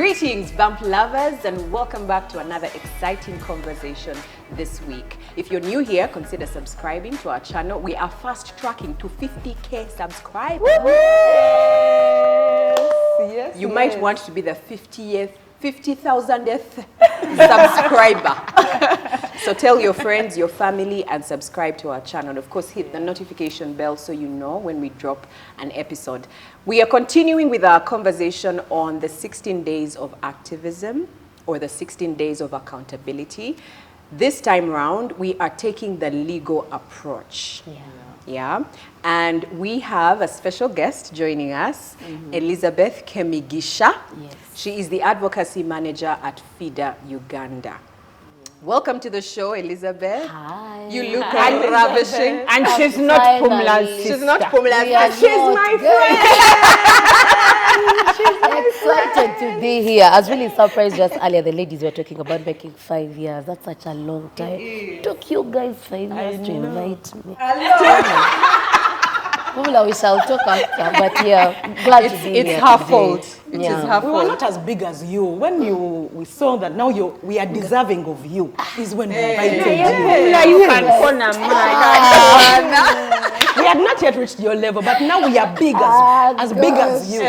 Greetings, bump lovers, and welcome back to another exciting conversation this week. If you're new here, consider subscribing to our channel. We are fast tracking to 50K subscribers. Yes, you might want to be the 50,000th subscriber. So tell your friends, your family, and subscribe to our channel. Of course, hit the notification bell so you know when we drop an episode. We are continuing with our conversation on the 16 days of activism, or the 16 days of accountability. This time round, we are taking the legal approach. Yeah. And we have a special guest joining us, Elizabeth Kemigisha. Yes. She is the advocacy manager at FIDA Uganda. Welcome to the show, Elizabeth. Hi. You look ravishing. And she's not Pumla's sister. She's not Pumla's Yeah, sister. she's my friend. Excited to be here. I was really surprised just earlier. The ladies were talking about making 5 years. That's such a long time. It took you guys 5 years to invite me. Pumla, we shall talk after, but yeah, glad to be here. It's her today. fault. It is her We were fault. not as big as you. When we saw that now we are deserving of you, is when we invited you. You can corner We had not yet reached your level, but now we are big as big as you.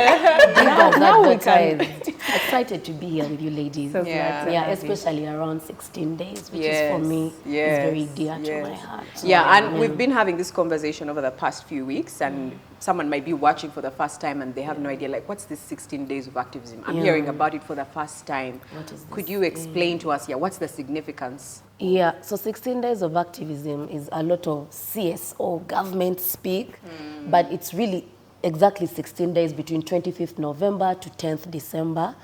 Now we can. Excited to be here with you ladies. Yeah. Especially around 16 days, which is for me is very dear to my heart. Yeah, and we've been having this conversation over the past few weeks, and someone might be watching for the first time and they have no idea, like, what's this 16 days of activism? I'm hearing about it for the first time. What is Could you explain to us, what's the significance? Yeah, so 16 days of activism is a lot of CSO government speak, but it's really exactly 16 days between 25th November to 10th December,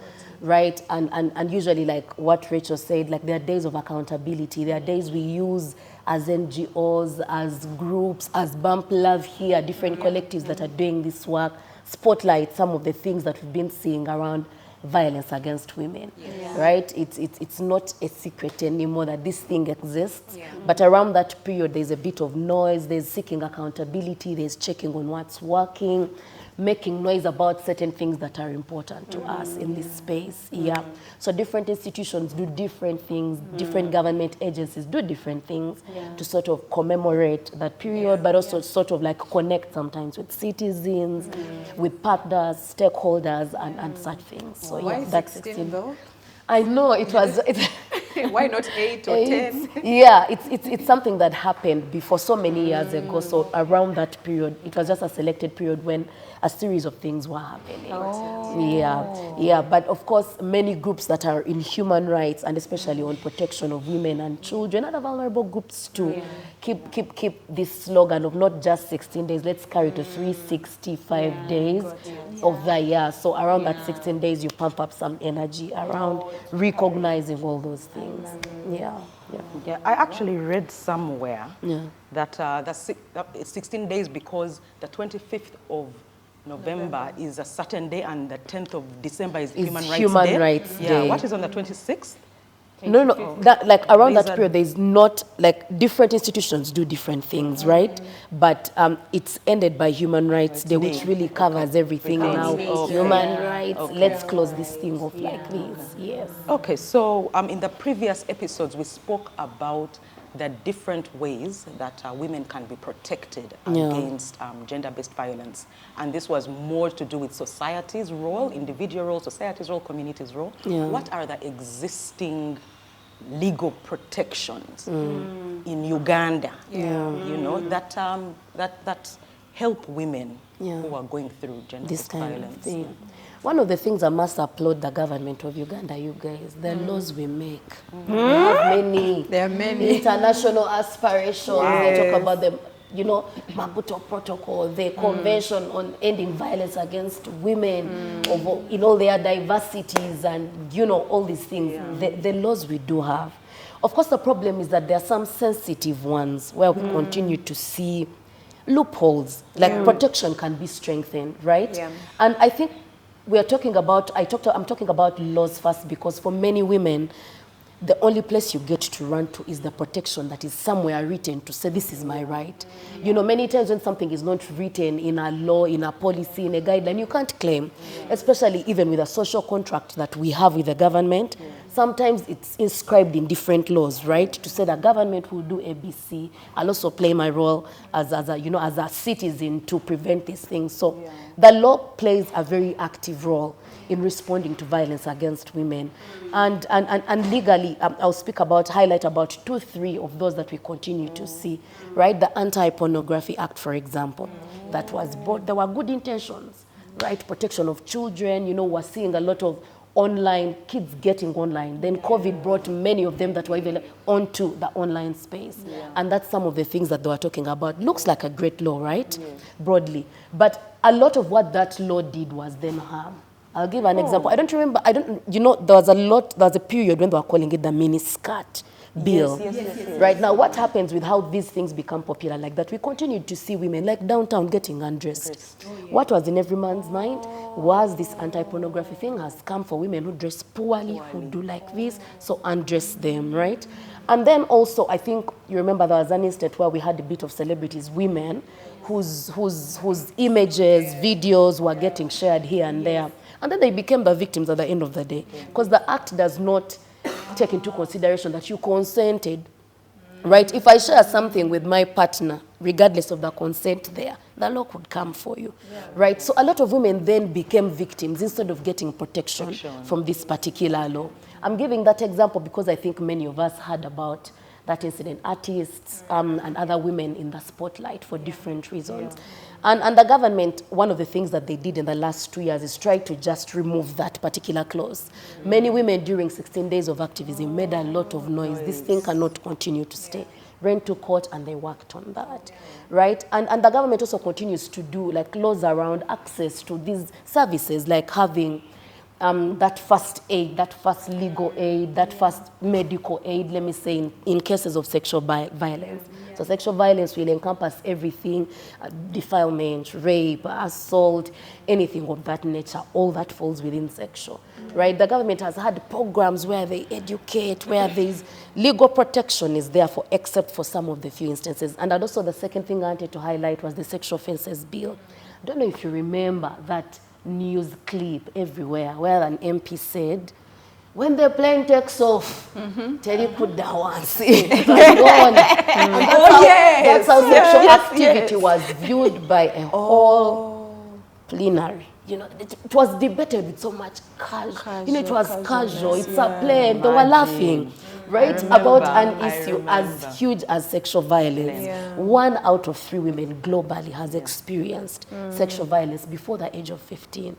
right? And usually, like what Rachel said, like there are days of accountability. There are days we use as NGOs, as groups, as Bump Love here, different collectives that are doing this work, spotlight some of the things that we've been seeing around violence against women, right? It's not a secret anymore that this thing exists, but around that period there's a bit of noise, there's seeking accountability, there's checking on what's working, making noise about certain things that are important to us in this space. So different institutions do different things, different government agencies do different things to sort of commemorate that period, but also sort of like connect sometimes with citizens, with partners, stakeholders, and such things. So Why that's 16 though? I know it was. Why not 8 or 10? Yeah, it's something that happened before so many years ago. So around that period, it was just a selected period when a series of things were happening. Yeah. But of course, many groups that are in human rights and especially on protection of women and children, other vulnerable groups too, keep this slogan of not just 16 days. Let's carry to 365 days of the year. So around that 16 days, you pump up some energy around recognizing all those things. Yeah, I actually read somewhere that it's 16 days because the 25th of November is a certain day and the 10th of December is Human Rights Day. What is on the 26th? No. That like around that period, there's not like different institutions do different things, right? But it's ended by Human Rights Day, which really covers everything now. Human rights. Let's close this thing off like this. Yes. Okay, so in the previous episodes, we spoke about the different ways that women can be protected against gender-based violence. And this was more to do with society's role, individual role, society's role, community's role. What are the existing legal protections in Uganda, you know, that help women who are going through gender-based violence? One of the things I must applaud the government of Uganda, you guys, the laws we make. We have many. There are many. International aspirations. They talk about the, Maputo Protocol, the Convention on Ending Violence Against Women, in all their diversities and, all these things. The laws we do have. Of course, the problem is that there are some sensitive ones where we continue to see loopholes, like protection can be strengthened, right? And I think I'm talking about laws first because for many women, the only place you get to run to is the protection that is somewhere written to say this is my right. You know, many times when something is not written in a law, in a policy, in a guideline, you can't claim, especially even with a social contract that we have with the government. Sometimes it's inscribed in different laws, right? To say the government will do ABC. I'll also play my role as a citizen to prevent these things. So the law plays a very active role in responding to violence against women. And legally, I'll highlight about 2-3 of those that we continue to see, right? The Anti-Pornography Act, for example, that was brought. There were good intentions, right? Protection of children, we're seeing a lot of online, kids getting online. Then COVID brought many of them that were even onto the online space. And that's some of the things that they were talking about. Looks like a great law, right? Broadly. But a lot of what that law did was then harm. I'll give an example. I don't remember, there was a period when they were calling it the mini-skirt bill. Yes. Right now, what happens with how these things become popular like that? We continue to see women like downtown getting undressed. What was in every man's mind was this anti-pornography thing has come for women who dress poorly, who do like this, so undress them, right? And then also, I think you remember there was an instant where we had a bit of celebrities, women, whose images, videos were getting shared here and there. And then they became the victims at the end of the day. Because the act does not take into consideration that you consented, right? If I share something with my partner, regardless of the consent there, the law could come for you, right? So a lot of women then became victims instead of getting protection from this particular law. I'm giving that example because I think many of us heard about that incident, artists and other women in the spotlight for different reasons. And the government, one of the things that they did in the last 2 years is try to just remove that particular clause. Many women during 16 days of activism made a lot of noise. This thing cannot continue to stay. Went to court and they worked on that, right? And the government also continues to do like laws around access to these services, like having that first aid, that first legal aid, that first medical aid, let me say, in cases of sexual violence. So sexual violence will encompass everything, defilement, rape, assault, anything of that nature, all that falls within sexual, right? The government has had programs where they educate, where there's legal protection is there for, except for some of the few instances. And also the second thing I wanted to highlight was the Sexual Offences Bill. I don't know if you remember that news clip everywhere where an MP said, when the plane takes off, tell you put down once. That's how sexual activity was viewed by a whole plenary. It was debated with so much casual. It was casual. It's a plane. They were laughing, right? About an issue as huge as sexual violence. 1 out of 3 women globally has experienced sexual violence before the age of 15.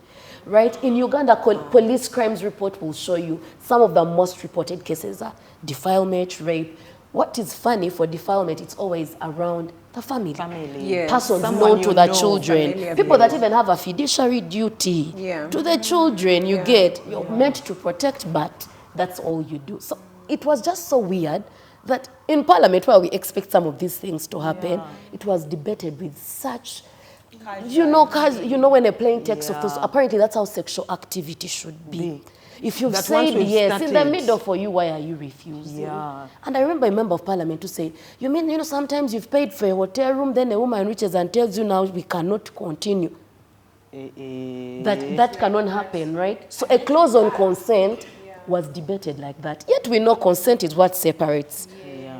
Right? In Uganda, police crimes report will show you some of the most reported cases are defilement, rape. What is funny for defilement, it's always around the family. Persons known to the children. People that even have a fiduciary duty to the children. You're meant to protect, but that's all you do. So it was just so weird that in Parliament, where we expect some of these things to happen, it was debated with such... when a plane takes off, apparently that's how sexual activity should be. If you've said yes, in the middle for you, why are you refusing? And I remember a member of Parliament to say, you mean, sometimes you've paid for a hotel room, then a woman reaches and tells you now we cannot continue. That cannot happen, right? So a clause on consent was debated like that. Yet we know consent is what separates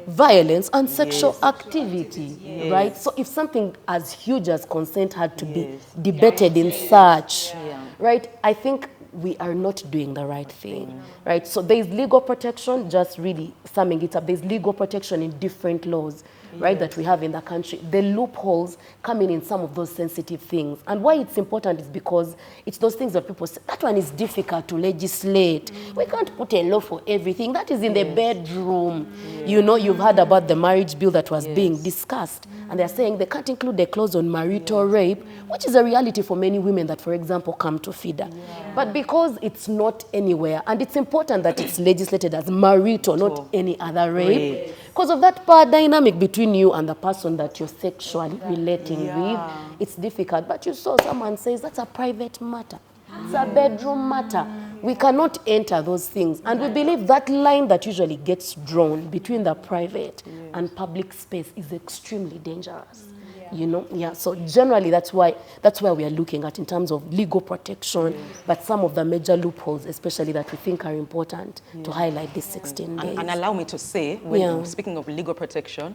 violence and sexual activity, right? So if something as huge as consent had to be debated in such, right, I think we are not doing the right thing, right? So there's legal protection, just really summing it up, there's legal protection in different laws, right, that we have in the country. The loopholes coming in some of those sensitive things. And why it's important is because it's those things that people say, that one is difficult to legislate. We can't put a law for everything. That is in the bedroom. You've heard about the marriage bill that was being discussed. And they're saying they can't include a clause on marital rape, which is a reality for many women that, for example, come to FIDA. But because it's not anywhere, and it's important that it's legislated as marital, not any other rape, because of that power dynamic between you and the person that you're sexually relating with, it's difficult. But you saw someone says that's a private matter. It's a bedroom matter. We cannot enter those things. And we believe that line that usually gets drawn between the private and public space is extremely dangerous. You know, so generally that's why we are looking at in terms of legal protection, but some of the major loopholes, especially that we think are important to highlight these 16 days. And allow me to say, when speaking of legal protection,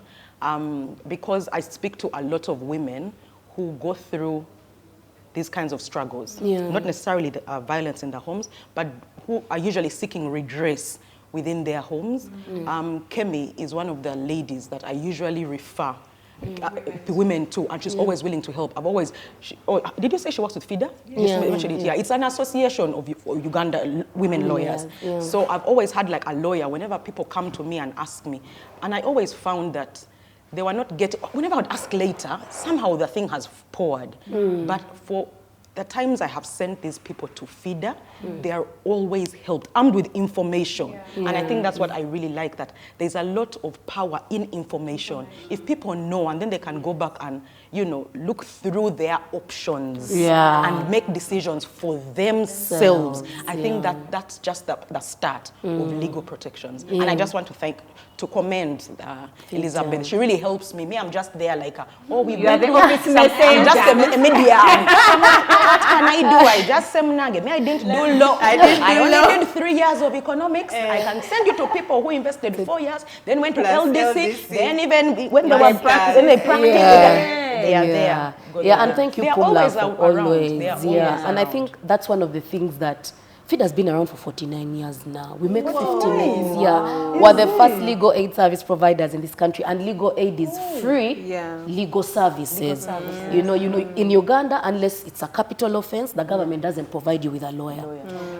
because I speak to a lot of women who go through these kinds of struggles, not necessarily the violence in the homes, but who are usually seeking redress within their homes. Kemi is one of the ladies that I usually refer the women too, and she's always willing to help. Did you say she works with FIDA? Yeah. It's an association of Uganda women lawyers. So I've always had like a lawyer whenever people come to me and ask me, and I always found that they were not getting, whenever I would ask later, somehow the thing has poured. But for the times I have sent these people to FIDA, they are always helped, armed with information. And I think that's what I really like, that there's a lot of power in information. If people know, and then they can go back and, you know, look through their options and make decisions for themselves. I think that's just the start of legal protections. And I just want to commend Elizabeth. She really helps me. I'm just there like, we are the office messenger. I'm just a medium. What can I do? I just seminage. I didn't do law. I only did 3 years of economics. I can send you to people who invested 4 years, then went to LDC, then even when they were practicing, they practiced. They are there. And thank you, Pumla, for always. And I think that's one of the things that FIDA has been around for 49 years now. We make 50 days. We're the first legal aid service providers in this country, and legal aid is free legal services. You know, in Uganda, unless it's a capital offense, the government doesn't provide you with a lawyer.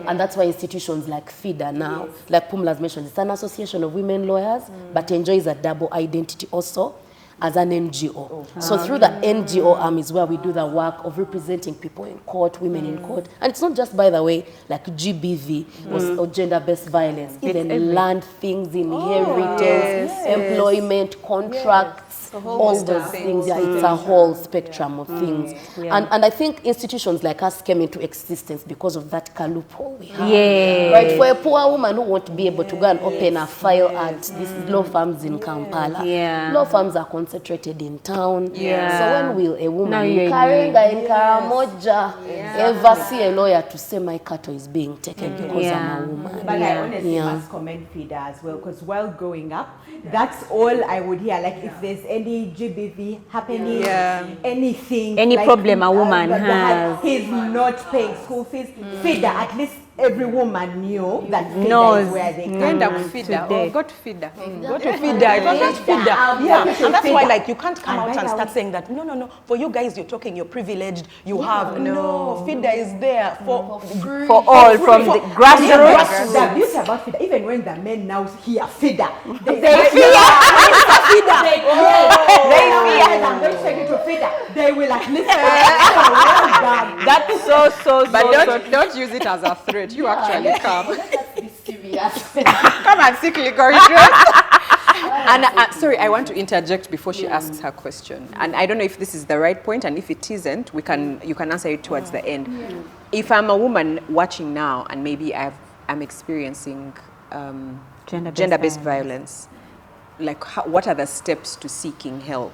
And that's why institutions like FIDA now, like Pumla's mentioned, it's an association of women lawyers, but enjoys a double identity also as an NGO. So through the NGO arm is where we do the work of representing people in court, women in court. And it's not just, by the way, like GBV or gender-based violence, even land things, inheritance, employment, contracts, all those things. It's a whole spectrum of things. And I think institutions like us came into existence because of that loophole we have. Right? For a poor woman who won't be able to go and open a file at these law firms in Kampala, law firms are concentrated in town. So when will a woman in Karenga, in Karamoja, ever see a lawyer to say my cattle is being taken because I'm a woman? But I honestly must commend FIDA as well, because while growing up, that's all I would hear. Like if there's any GBV happening, anything, any like, problem a woman has, he's not paying school fees. FIDA, at least every woman knew that FIDA is where they come. End up FIDA. Go to FIDA. Go to FIDA. It was just FIDA. And that's why, like, you can't come out and start saying that, no. For you guys, you're talking, you're privileged, you have. No, FIDA is there for all, from the grassroots. The beauty about FIDA, even when the men now hear FIDA, they fear. I'm going to take you to FIDA. They will at least. That's so. But don't use it as a threat. You actually come. Let's be serious. Come and seek legal redress. And sorry, I want to interject before she asks her question. And I don't know if this is the right point, and if it isn't, you can answer it towards the end. If I'm a woman watching now, and maybe I'm experiencing gender-based violence, like what are the steps to seeking help?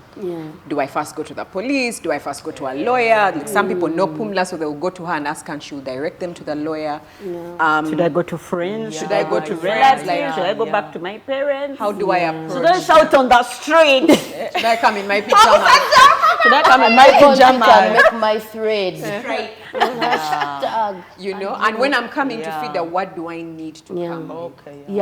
Do I first go to the police? Do I first go to a lawyer? Like some people know Pumla, so they'll go to her and ask, and she'll direct them to the lawyer. Should I go to friends? Should I go to relatives? Should I go back to my parents? How do I approach? Should I shout on the street? Should I come in my pajamas? Should I come in my pajamas? Make my thread. You know, and when I'm coming to FIDA, what do I need to come?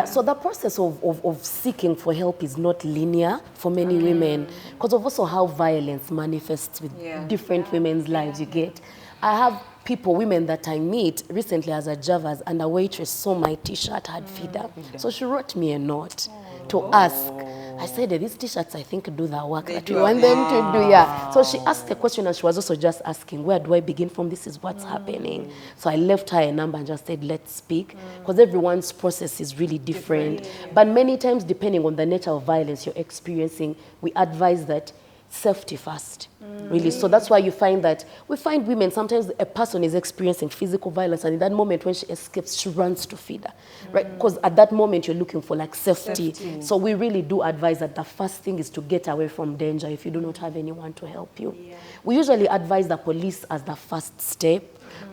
So the process of seeking for help is not linear for many women, because of also how violence manifests with different women's lives. You get, I have women that I meet recently as a Javas, and a waitress saw my T-shirt had FIDA, so she wrote me a note to ask. I said, these T-shirts, I think, do the work that we want them to do. So she asked the question, and she was also just asking, where do I begin from? This is what's happening. So I left her a number and just said, let's speak, because everyone's process is really different. But many times, depending on the nature of violence you're experiencing, we advise that safety first, really. So that's why you find that we find women, sometimes a person is experiencing physical violence, and in that moment when she escapes, she runs to FIDA, right? Because at that moment you're looking for like safety. So we really do advise that the first thing is to get away from danger if you do not have anyone to help you. We usually advise the police as the first step,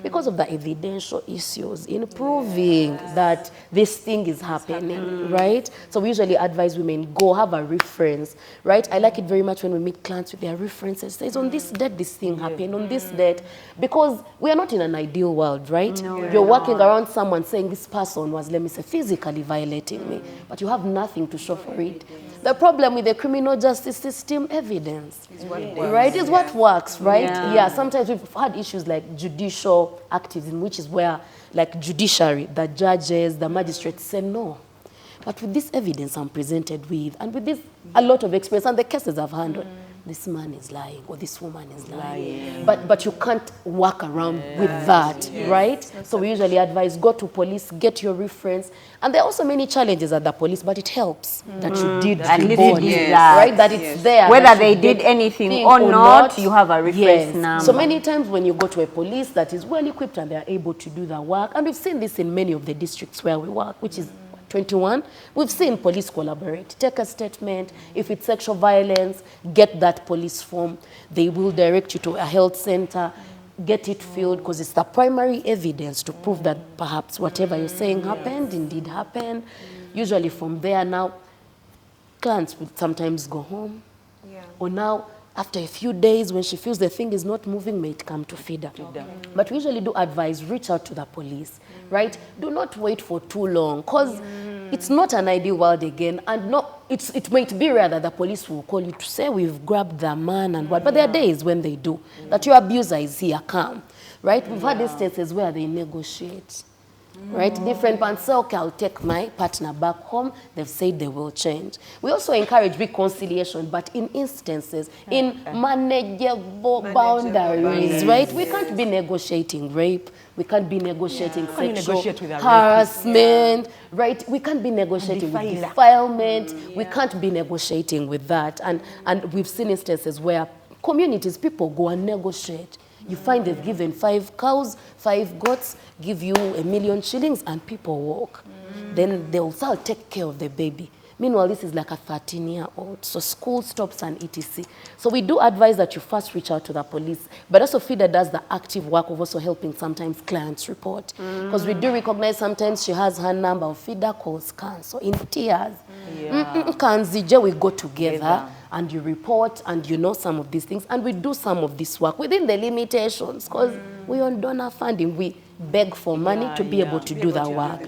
because of the evidential issues in proving that this thing is happening, right? So we usually advise women, go have a reference, right? I like it very much when we meet clients with their references. Says, on this date, this thing happened, on this date. Because we are not in an ideal world, right? No, you're walking around someone saying this person was, let me say, physically violating me, but you have nothing to show for it. The problem with the criminal justice system, evidence, right, is what works, right? Yeah, sometimes we've had issues like judicial activism, which is where, like judiciary, the judges, the magistrates say no. But with this evidence I'm presented with, and with this, a lot of experience, and the cases I've handled, this man is lying, or this woman is lying. But you can't walk around with that, right? So we usually advise, go to police, get your reference. And there are also many challenges at the police, but it helps that you did report, right? That it's there. Whether they did anything or not, you have a reference number. So many times when you go to a police that is well equipped and they're able to do the work, and we've seen this in many of the districts where we work, which is 21, we've seen police collaborate. Take a statement. If it's sexual violence, get that police form. They will direct you to a health center. Get it filled, because it's the primary evidence to prove that perhaps whatever you're saying happened, indeed happened. Usually from there now, clients would sometimes go home. Or now, after a few days, when she feels the thing is not moving, may it come to FIDA. But we usually do advise, reach out to the police, right? Do not wait for too long, because it's not an ideal world again. And it might be rare that the police will call you to say, we've grabbed the man and what. But there are days when they do, that your abuser is here, come, right? We've had instances where they negotiate. Right, different ones say, okay, I'll take my partner back home. They've said they will change. We also encourage reconciliation, but in instances, in manageable boundaries, right? We can't be negotiating rape. We can't be negotiating sexual harassment, right? We can't be negotiating with defilement. We can't be negotiating with that. And we've seen instances where communities, people go and negotiate. You find they've given 5 cows, 5 goats, give you 1 million shillings, and people walk. Then they'll say, take care of the baby. Meanwhile, this is like a 13-year-old. So school stops and etc. So we do advise that you first reach out to the police. But also FIDA does the active work of also helping sometimes clients report. Because we do recognize sometimes she has her number of FIDA calls cancer in tears. We go together. And you report, and you know some of these things, and we do some of this work within the limitations, because we on donor funding, we beg for money to be able to do the work.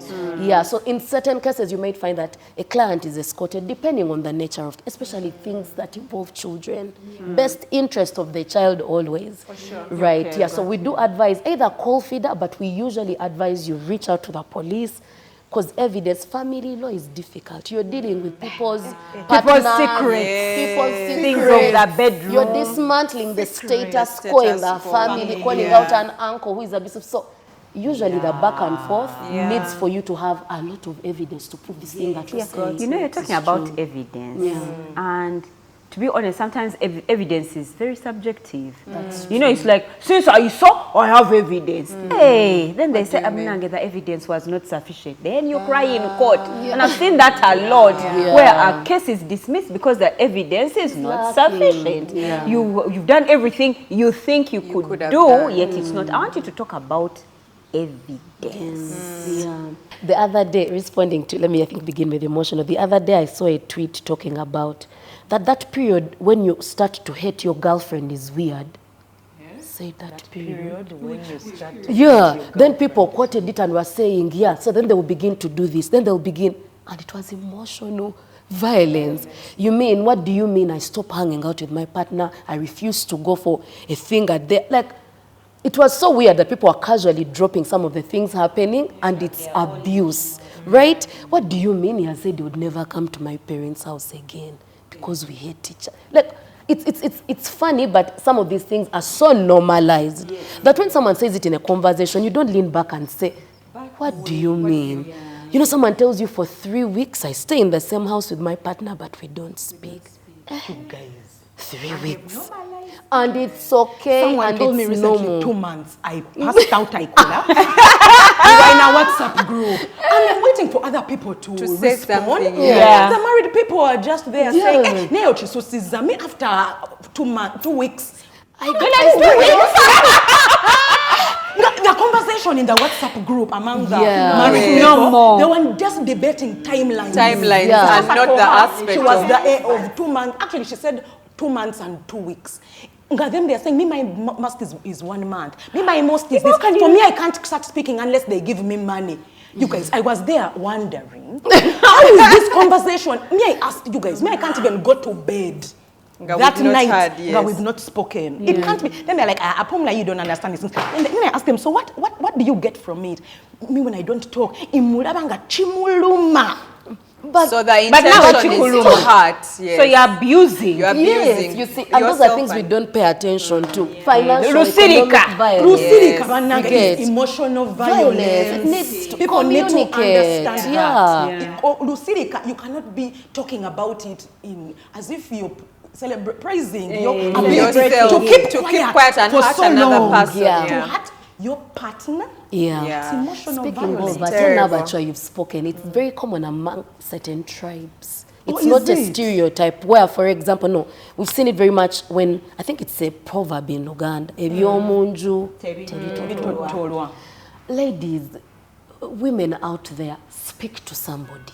So in certain cases, you might find that a client is escorted, depending on the nature of, especially things that involve children. Best interest of the child always. For sure. Right, so we do advise, either call FIDA, but we usually advise you reach out to the police, because evidence, family law is difficult. You're dealing with people's secrets. Things of the bedroom. You're dismantling the status quo in the family, calling out an uncle who is abusive. So usually the back and forth needs for you to have a lot of evidence to prove this thing that you're saying. You know, you're talking about evidence. And to be honest, sometimes evidence is very subjective. You know, it's like, since I saw, I have evidence. Hey, then they say, the evidence was not sufficient. Then you cry in court. And I've seen that a lot, where a case is dismissed because the evidence is not sufficient. You've done everything you think you could do, yet it's not. I want you to talk about evidence. The other day, responding to, begin with emotional. The other day I saw a tweet talking about that period when you start to hate your girlfriend is weird. Say that period when you start to then people quoted it and were saying, so then they will begin to do this. Then they'll begin, and it was emotional violence. You mean, what do you mean I stop hanging out with my partner? I refuse to go for a finger there. Like, it was so weird that people are casually dropping some of the things happening, and it's abuse, right? What do you mean? He has said he would never come to my parents' house again because we hate each other. Like, it's funny, but some of these things are so normalized that when someone says it in a conversation, you don't lean back and say, what do you mean? You know, someone tells you for 3 weeks, I stay in the same house with my partner, but we don't speak. 3 weeks. And it's okay, Someone and told me it's recently normal. 2 months. I passed out, I collapsed. We were in a WhatsApp group. And I'm waiting for other people to say respond. something. Yeah. The married people are just there Yeah. saying, "Neo chisosiza me after 2 weeks." The conversation in the WhatsApp group among the married Yeah. people, No more. they were just debating timelines. Yeah. And not the aspect She was of the A of 2 months. Actually, she said 2 months and 2 weeks. Then they're saying, me, my most is 1 month. Me, my most is this. For me, I can't start speaking unless they give me money. You guys, I was there wondering, how is this conversation? Me, I asked you guys, me, I can't even go to bed. That we've not night, had, yes. we've not spoken. It can't be. Then they're like, Apomla, you don't understand this. Then I ask them, so what do you get from it? Me, when I don't talk, imulabanga chimuluma. So the but now intention is to hurt. Yes. So you're abusing. You're abusing. Yes, you see, and those are things we don't pay attention to. Financial, Lusirika. economic violence. Lusirika Yes. bananga You get is emotional violence. violence. It needs to People need to communicate. understand Yeah. that. Lusirika, you cannot be talking about it as if you're praising your ability Yourself. to keep To keep quiet and for hurt so another long. person. Yeah. To hurt your partner. Yeah. Yeah. It's emotional Speaking violence. of that, Terrible. Nabacha, you've spoken. It's very common among certain tribes. It's is not a it? stereotype where, for example, no, we've seen it very much when, I think it's a proverb in Uganda. Ebyomunju, Tolwa. ladies, women out there, speak to somebody.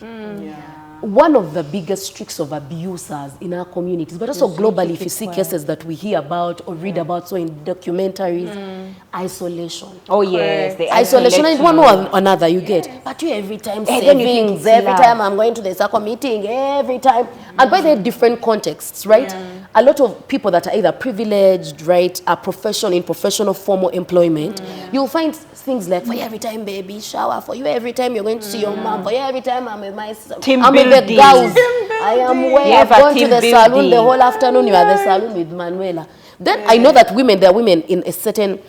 One of the biggest tricks of abusers in our communities, but also globally, if you see cases that we hear about or read about, so in documentaries, isolation. Oh yes, they Isolation isolate and one you. or another you get. But you every time then you think savings, it's every love. time I'm going to the circle meeting, every time. And by the different contexts, right? A lot of people that are either privileged, right, are in professional formal employment, you'll find things like, for you every time baby shower, for you every time you're going to see your mom, for you every time I'm with my Team I'm with the building. girls. I am where You I've have a gone to team the salon building. the whole afternoon, you are at the salon with Manuela. Then I know that there are women in a certain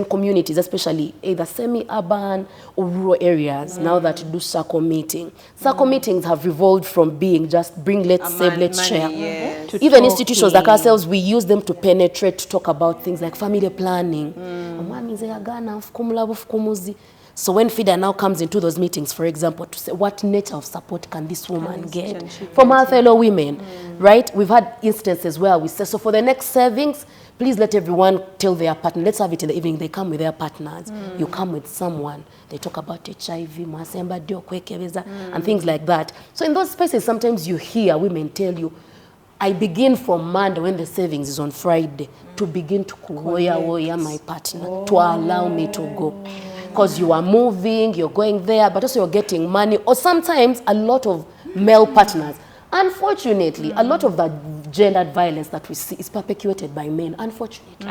communities, especially either semi-urban or rural areas, now that do circle meeting. Circle meetings have evolved from being just bring, let's save, let's share. Yes. Even institutions like ourselves, we use them to penetrate, to talk about things like family planning. So when FIDA now comes into those meetings, for example, to say what nature of support can this woman get from our fellow women, right? We've had instances where we say, so for the next savings, please let everyone tell their partner. Let's have it in the evening. They come with their partners. You come with someone. They talk about HIV, and things like that. So in those spaces, sometimes you hear women tell you, I begin from Monday when the savings is on Friday to begin to kuhoya my partner to allow me to go. Because you are moving, you're going there, but also you're getting money. Or sometimes a lot of male partners. Unfortunately, a lot of the gendered violence that we see is perpetuated by men, unfortunately.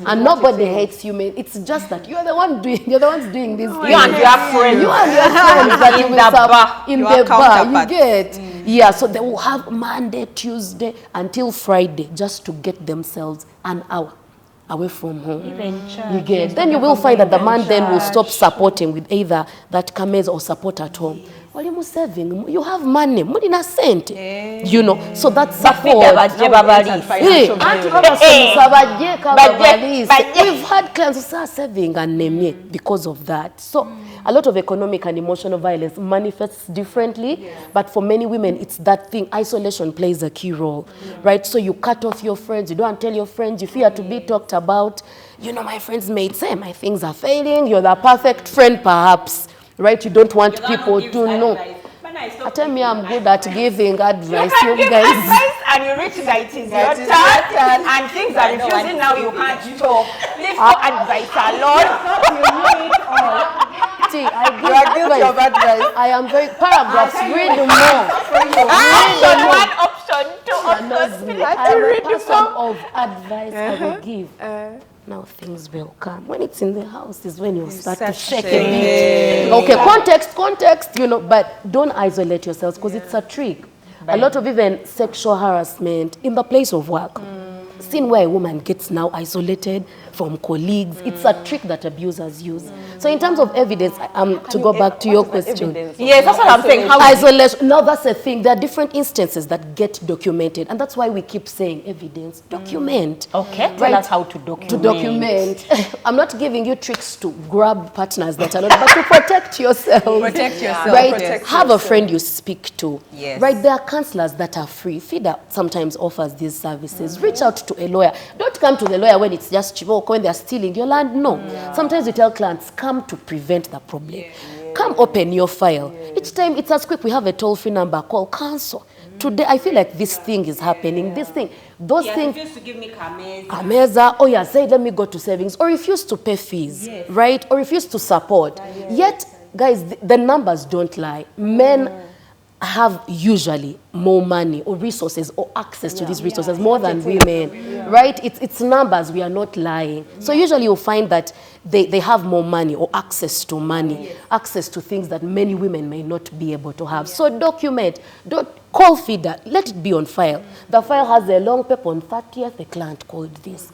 And nobody hates you, men. It's just that you're the ones doing this. You and your friends. You and your friends that In you the will serve bar. in Your the bar, you counterpart. get. Yeah, so they will have Monday, Tuesday until Friday just to get themselves an hour away from home. You get. Then you will find that the man then will stop supporting with either that kames or support at home. Well, you saving, you have money, money na sent. You know, so that support. We've had clients who are saving and name because of that. So a lot of economic and emotional violence manifests differently, but for many women, it's that thing. Isolation plays a key role, right? So you cut off your friends, you don't tell your friends, you fear to be talked about. You know, my friends may say, my things are failing, you're the perfect friend perhaps, right? You don't want people to know. Tell me I'm good at giving advice, you guys. And you reach that it is your turn, and things are refusing now, you can't talk. Leave for advice alone. See, you are guilty of advice. I am very paragraphs. Read more. Option 1, option 2, option 3. I am a person of advice I will give. Now things will come. When it's in the house is when you start to shake a bit. Okay, context, you know, but don't isolate yourselves because it's a trick. A lot of even sexual harassment in the place of work. seen where a woman gets now isolated from colleagues. It's a trick that abusers use. So in terms of evidence, to go back to your question. Yes, that's what I'm saying. How Isolation. Now that's a thing. There are different instances that get documented, and that's why we keep saying evidence. Document. Okay, tell us how to document. To document. I'm not giving you tricks to grab partners that are not, but to protect yourself. Protect yourself. Right? Protect Have a friend you speak to. Yes. Right? There are counselors that are free. FIDA sometimes offers these services. Reach out to a lawyer. Don't come to the lawyer when it's just chiboko, when they're stealing your land. No. Sometimes we tell clients, come to prevent the problem. Come open your file. Each time it's as quick, we have a toll-free number, call counsel. Today, I feel like this thing is happening. This thing, those things. Refuse to give me Kameza, oh yeah, say let me go to savings, or refuse to pay fees, right? Or refuse to support. Yet, guys, the numbers don't lie. Men have usually more money or resources or access to these resources more than women, right? It's numbers, we are not lying. So usually you'll find that they have more money or access to money, access to things that many women may not be able to have. So document, don't call FIDA, let it be on file. The file has a long paper on 30th, the client called this,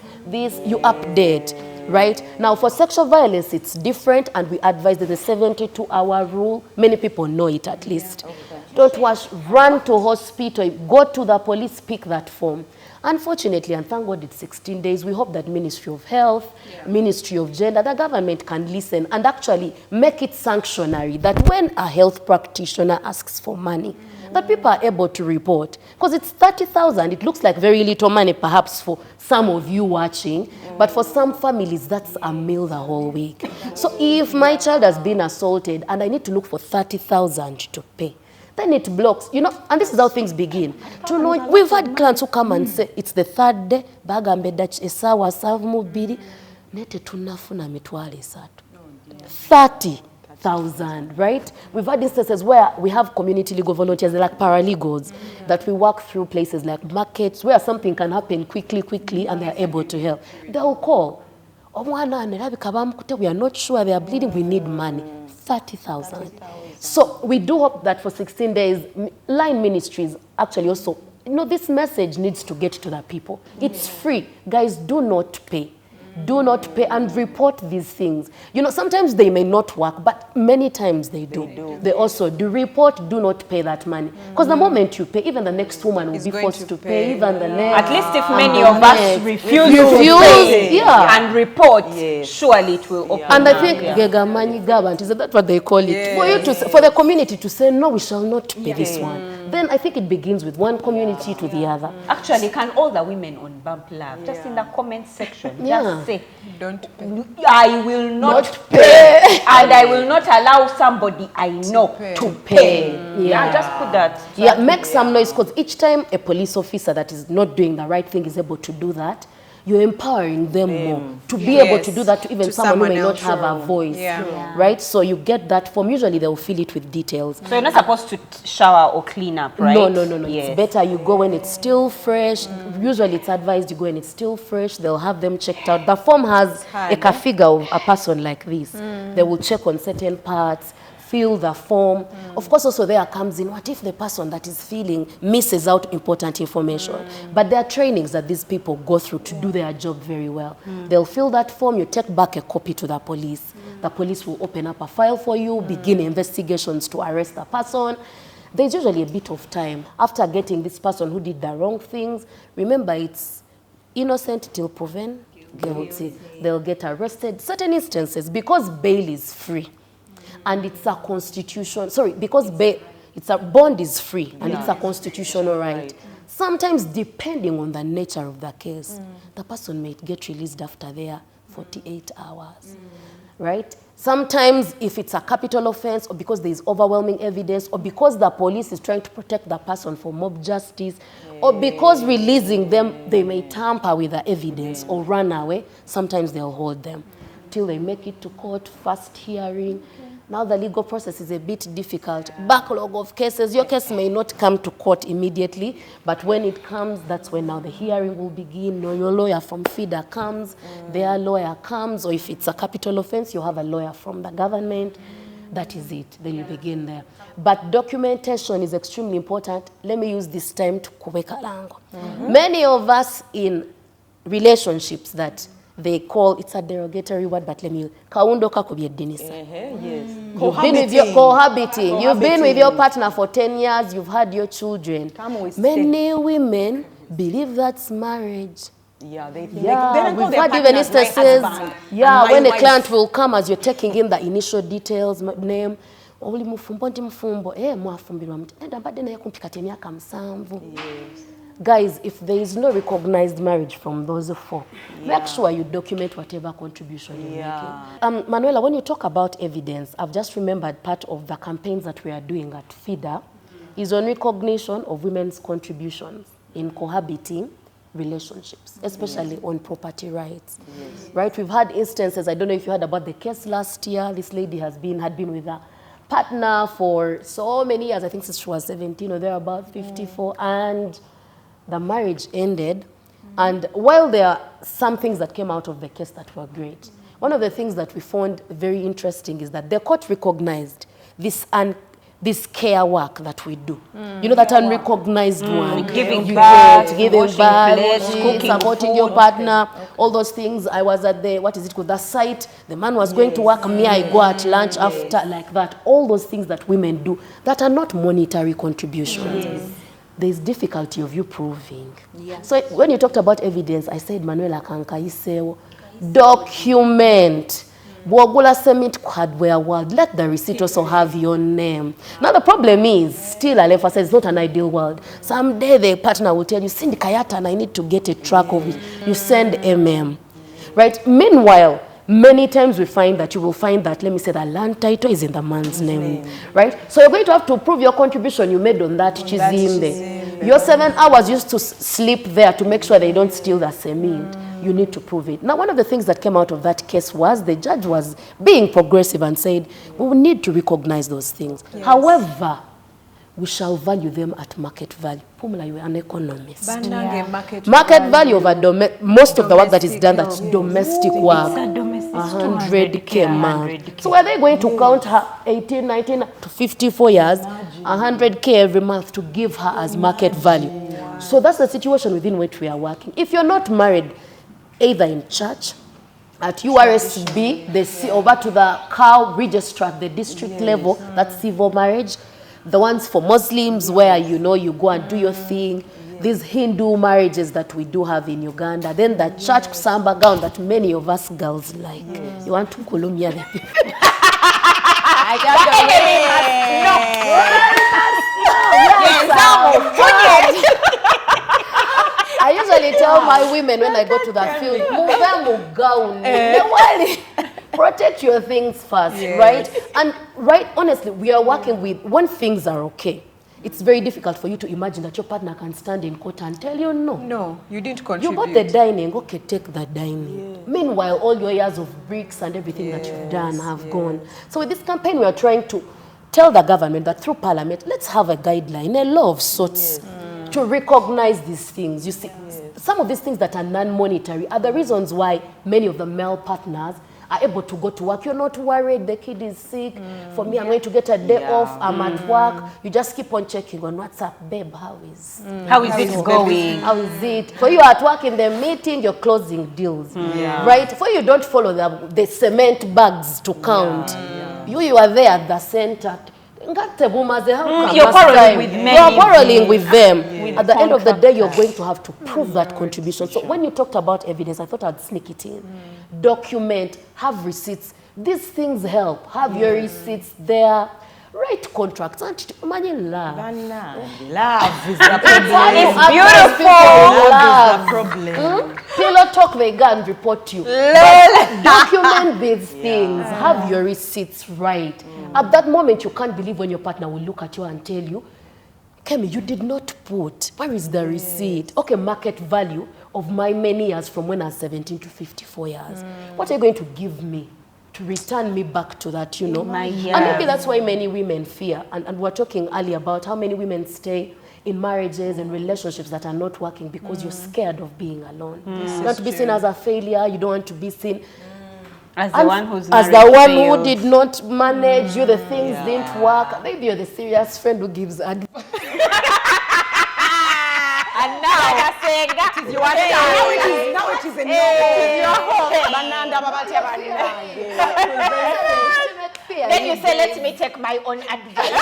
you update, right? Now for sexual violence, it's different, and we advise that the 72-hour rule, many people know it at least. Don't rush, run to hospital, go to the police, pick that form. Unfortunately, and thank God it's 16 days, we hope that Ministry of Health, Ministry of Gender, the government can listen and actually make it sanctionary that when a health practitioner asks for money, that people are able to report. Because it's 30,000, it looks like very little money perhaps for some of you watching, but for some families, that's a meal the whole week. So if my child has been assaulted and I need to look for 30,000 to pay, then it blocks, you know, and this is how things begin. To know, we've had clients who come and say, it's the third day, bagambe dachi esawa savu mubiri, nete tunafuna mitwale esatu. 30,000, right? We've had instances where we have community legal volunteers, like paralegals, that we work through places like markets, where something can happen quickly, and they're able to help. They'll call. We are not sure they are bleeding, we need money. 30,000. So we do hope that for 16 days, Line Ministries actually also, you know, this message needs to get to the people. It's free. Guys, do not pay. Do not pay and report these things. You know, sometimes they may not work, but many times they do. They also do. Report, do not pay that money. Because the moment you pay, even the next woman will be forced to pay, even the next. At least if many of us refuse to pay and report, surely it will open. And I think Gegamanyi Gabant, is that what they call it? For you to, for the community to say, no, we shall not pay this one. Then I think it begins with one community to the other. Actually, can all the women on Bump Love, just in the comment section, just say, don't pay. I will not pay, and I will not allow somebody I know to pay. Just put that. Make some noise, because each time a police officer that is not doing the right thing is able to do that, you're empowering them more to be able to do that to even someone who may not have a voice, right? So you get that form. Usually they'll fill it with details. So you're not supposed to shower or clean up, right? No. It's better you go when it's still fresh. Usually it's advised you go when it's still fresh. They'll have them checked out. The form has a figure of a person like this. They will check on certain parts, fill the form. Of course, also there comes in, what if the person that is filling misses out important information? But there are trainings that these people go through to do their job very well. They'll fill that form, you take back a copy to the police. The police will open up a file for you, begin investigations to arrest the person. There's usually a bit of time. After getting this person who did the wrong things, remember it's innocent till proven guilty. They'll get arrested. Certain instances, because bail is free, and it's a constitution, because it's a bond is free and it's a constitutional right. Sometimes, depending on the nature of the case, the person may get released after their 48 hours, right? Sometimes, if it's a capital offense, or because there is overwhelming evidence, or because the police is trying to protect the person for mob justice, or because releasing them, they may tamper with the evidence or run away, sometimes they'll hold them till they make it to court, first hearing. Now the legal process is a bit difficult. Backlog of cases. Your case may not come to court immediately, but when it comes, that's when now the hearing will begin. Your lawyer from FIDA comes, their lawyer comes, or if it's a capital offense, you have a lawyer from the government. That is it. Then you begin there. But documentation is extremely important. Let me use this time to kuweka lango. Many of us in relationships that they call, it's a derogatory word, but let me, kaundoka kubyedinisa. Yes. You've been with your cohabiting. You've been with your partner for 10 years. You've had your children. Many women believe that's marriage. Yeah, they think We've had even instances. When a client will come as you're taking in the initial details, name. Oli mufumbo ndi mufumbo. Mwafumbirwa mti. Enda mbade naye kumpikati emyaka musanvu. Guys, if there is no recognized marriage from those four, make sure you document whatever contribution you're making. Manuela, when you talk about evidence, I've just remembered part of the campaigns that we are doing at FIDA is on recognition of women's contributions in cohabiting relationships, especially on property rights. Right? We've had instances, I don't know if you heard about the case last year, this lady had been with a partner for so many years, I think since she was 17 or thereabouts, 54, and the marriage ended. And while there are some things that came out of the case that were great, one of the things that we found very interesting is that the court recognized this care work that we do. You know, that unrecognized one. Giving back, supporting your partner, all those things. I was at the, the site. The man was going to work, me, I go at lunch after, like that. All those things that women do that are not monetary contributions. There's difficulty of you proving. So when you talked about evidence, I said, Manuela Kankaisewo, document. Bwogula cement hardware world, let the receipt also have your name. Now the problem is, still I'll emphasize, it's not an ideal world. Someday the partner will tell you, Cindy Kayata, and I need to get a track of it. You send right? Meanwhile, many times we find that you will find that, let me say, the land title is in the man's name, right? So you're going to have to prove your contribution you made on that chizimbe. Your 7 hours used to sleep there to make sure they don't steal the cement. You need to prove it. Now, one of the things that came out of that case was the judge was being progressive and said, we will need to recognize those things. However, we shall value them at market value. Pumla, you are an economist. Market value of most of the work that is done, that's domestic work. 100K man. So are they going to count her 18, 19 to 54 years, 100K every month to give her as market value? So that's the situation within which we are working. If you're not married, either in church, at URSB, over to the cow registrar, the district level, that's civil marriage. The ones for Muslims where, you know, you go and do your thing. These Hindu marriages that we do have in Uganda. Then the church kusamba gown that many of us girls like. You want to kulumia the people. I usually tell my women when I go to the field, protect your things first, right? And honestly, we are working with, when things are okay, it's very difficult for you to imagine that your partner can stand in court and tell you no. No, you didn't contribute. You bought the dining, okay, take the dining. Meanwhile, all your years of bricks and everything that you've done have gone. So with this campaign, we are trying to tell the government that through parliament, let's have a guideline, a law of sorts to recognize these things. You see, some of these things that are non-monetary are the reasons why many of the male partners are able to go to work. You're not worried the kid is sick. For me, I'm going to get a day off. I'm at work. You just keep on checking on WhatsApp. Babe, how is it going? How is it? For you at work in the meeting, you're closing deals. Right? For you don't follow the cement bags to count. You are there at the center. You're quarreling with men. You're quarreling with them. At the end of the day, you're going to have to prove that contribution. So when you talked about evidence, I thought I'd sneak it in. Document, have receipts. These things help. Have your receipts there. Write contracts. Love is the problem. It's beautiful. Love is the problem. Pillow talk, they go and report to you. Document these things. Have your receipts right. At that moment, you can't believe when your partner will look at you and tell you, Kemi, you did not put. Where is the receipt? Okay, market value of my many years from when I was 17 to 54 years. What are you going to give me to return me back to that, you know? And maybe that's why many women fear. And we're talking earlier about how many women stay in marriages and relationships that are not working because you're scared of being alone. You don't want to be seen as a failure. You don't want to be seen as the one who's who did not manage. You, the things didn't work. Maybe you're the serious friend who gives advice. And now, like I Now it is a no. Then you say, let me take my own advice.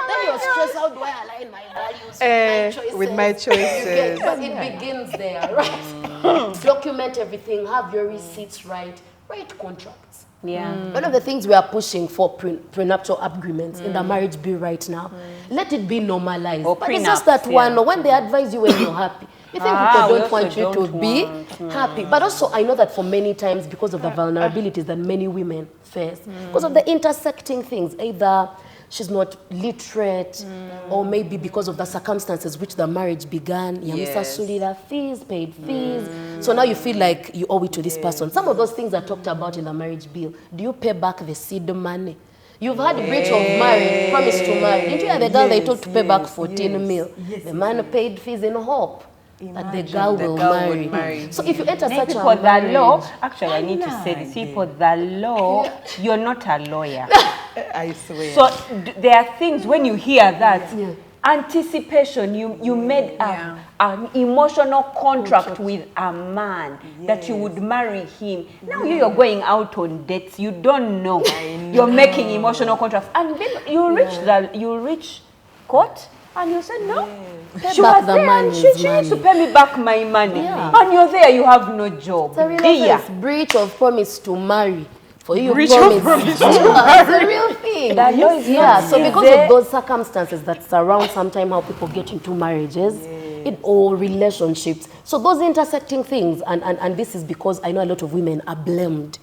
Then you're stressed, how do I align my values with my choices? But it begins there, right? Document everything, have your receipts right, write contracts. Yeah. One of the things we are pushing for prenuptial agreements in the marriage bill right now, let it be normalized. Or but it's just that one, when they advise you when you're happy, you think people don't want you to be happy. But also, I know that for many times, because of the vulnerabilities that many women face, because of the intersecting things, either she's not literate, or maybe because of the circumstances which the marriage began. Yes. Fees, paid fees. So now you feel like you owe it to this person. Some of those things are talked about in the marriage bill. Do you pay back the seed money? You've had a breach of marriage, promise to marry. Didn't you hear the girl they told to pay back 14 mil? The man paid fees in hope that the girl will marry. So if you enter such a marriage... law, actually I need to say this, people, the law, you're not a lawyer. I swear. So there are things when you hear that, anticipation, you made an emotional contract with a man that you would marry him. Now you're going out on dates, you don't know. You're making emotional contracts. And then you reach court and you say, no, she was there and she needs to pay me back my money. And you're there, you have no job. It's a real breach of promise to marry. For you, Breach of promise to marry. It's a real thing. So because of those circumstances that surround sometimes how people get into marriages, or relationships. So those intersecting things, and this is because I know a lot of women are blamed.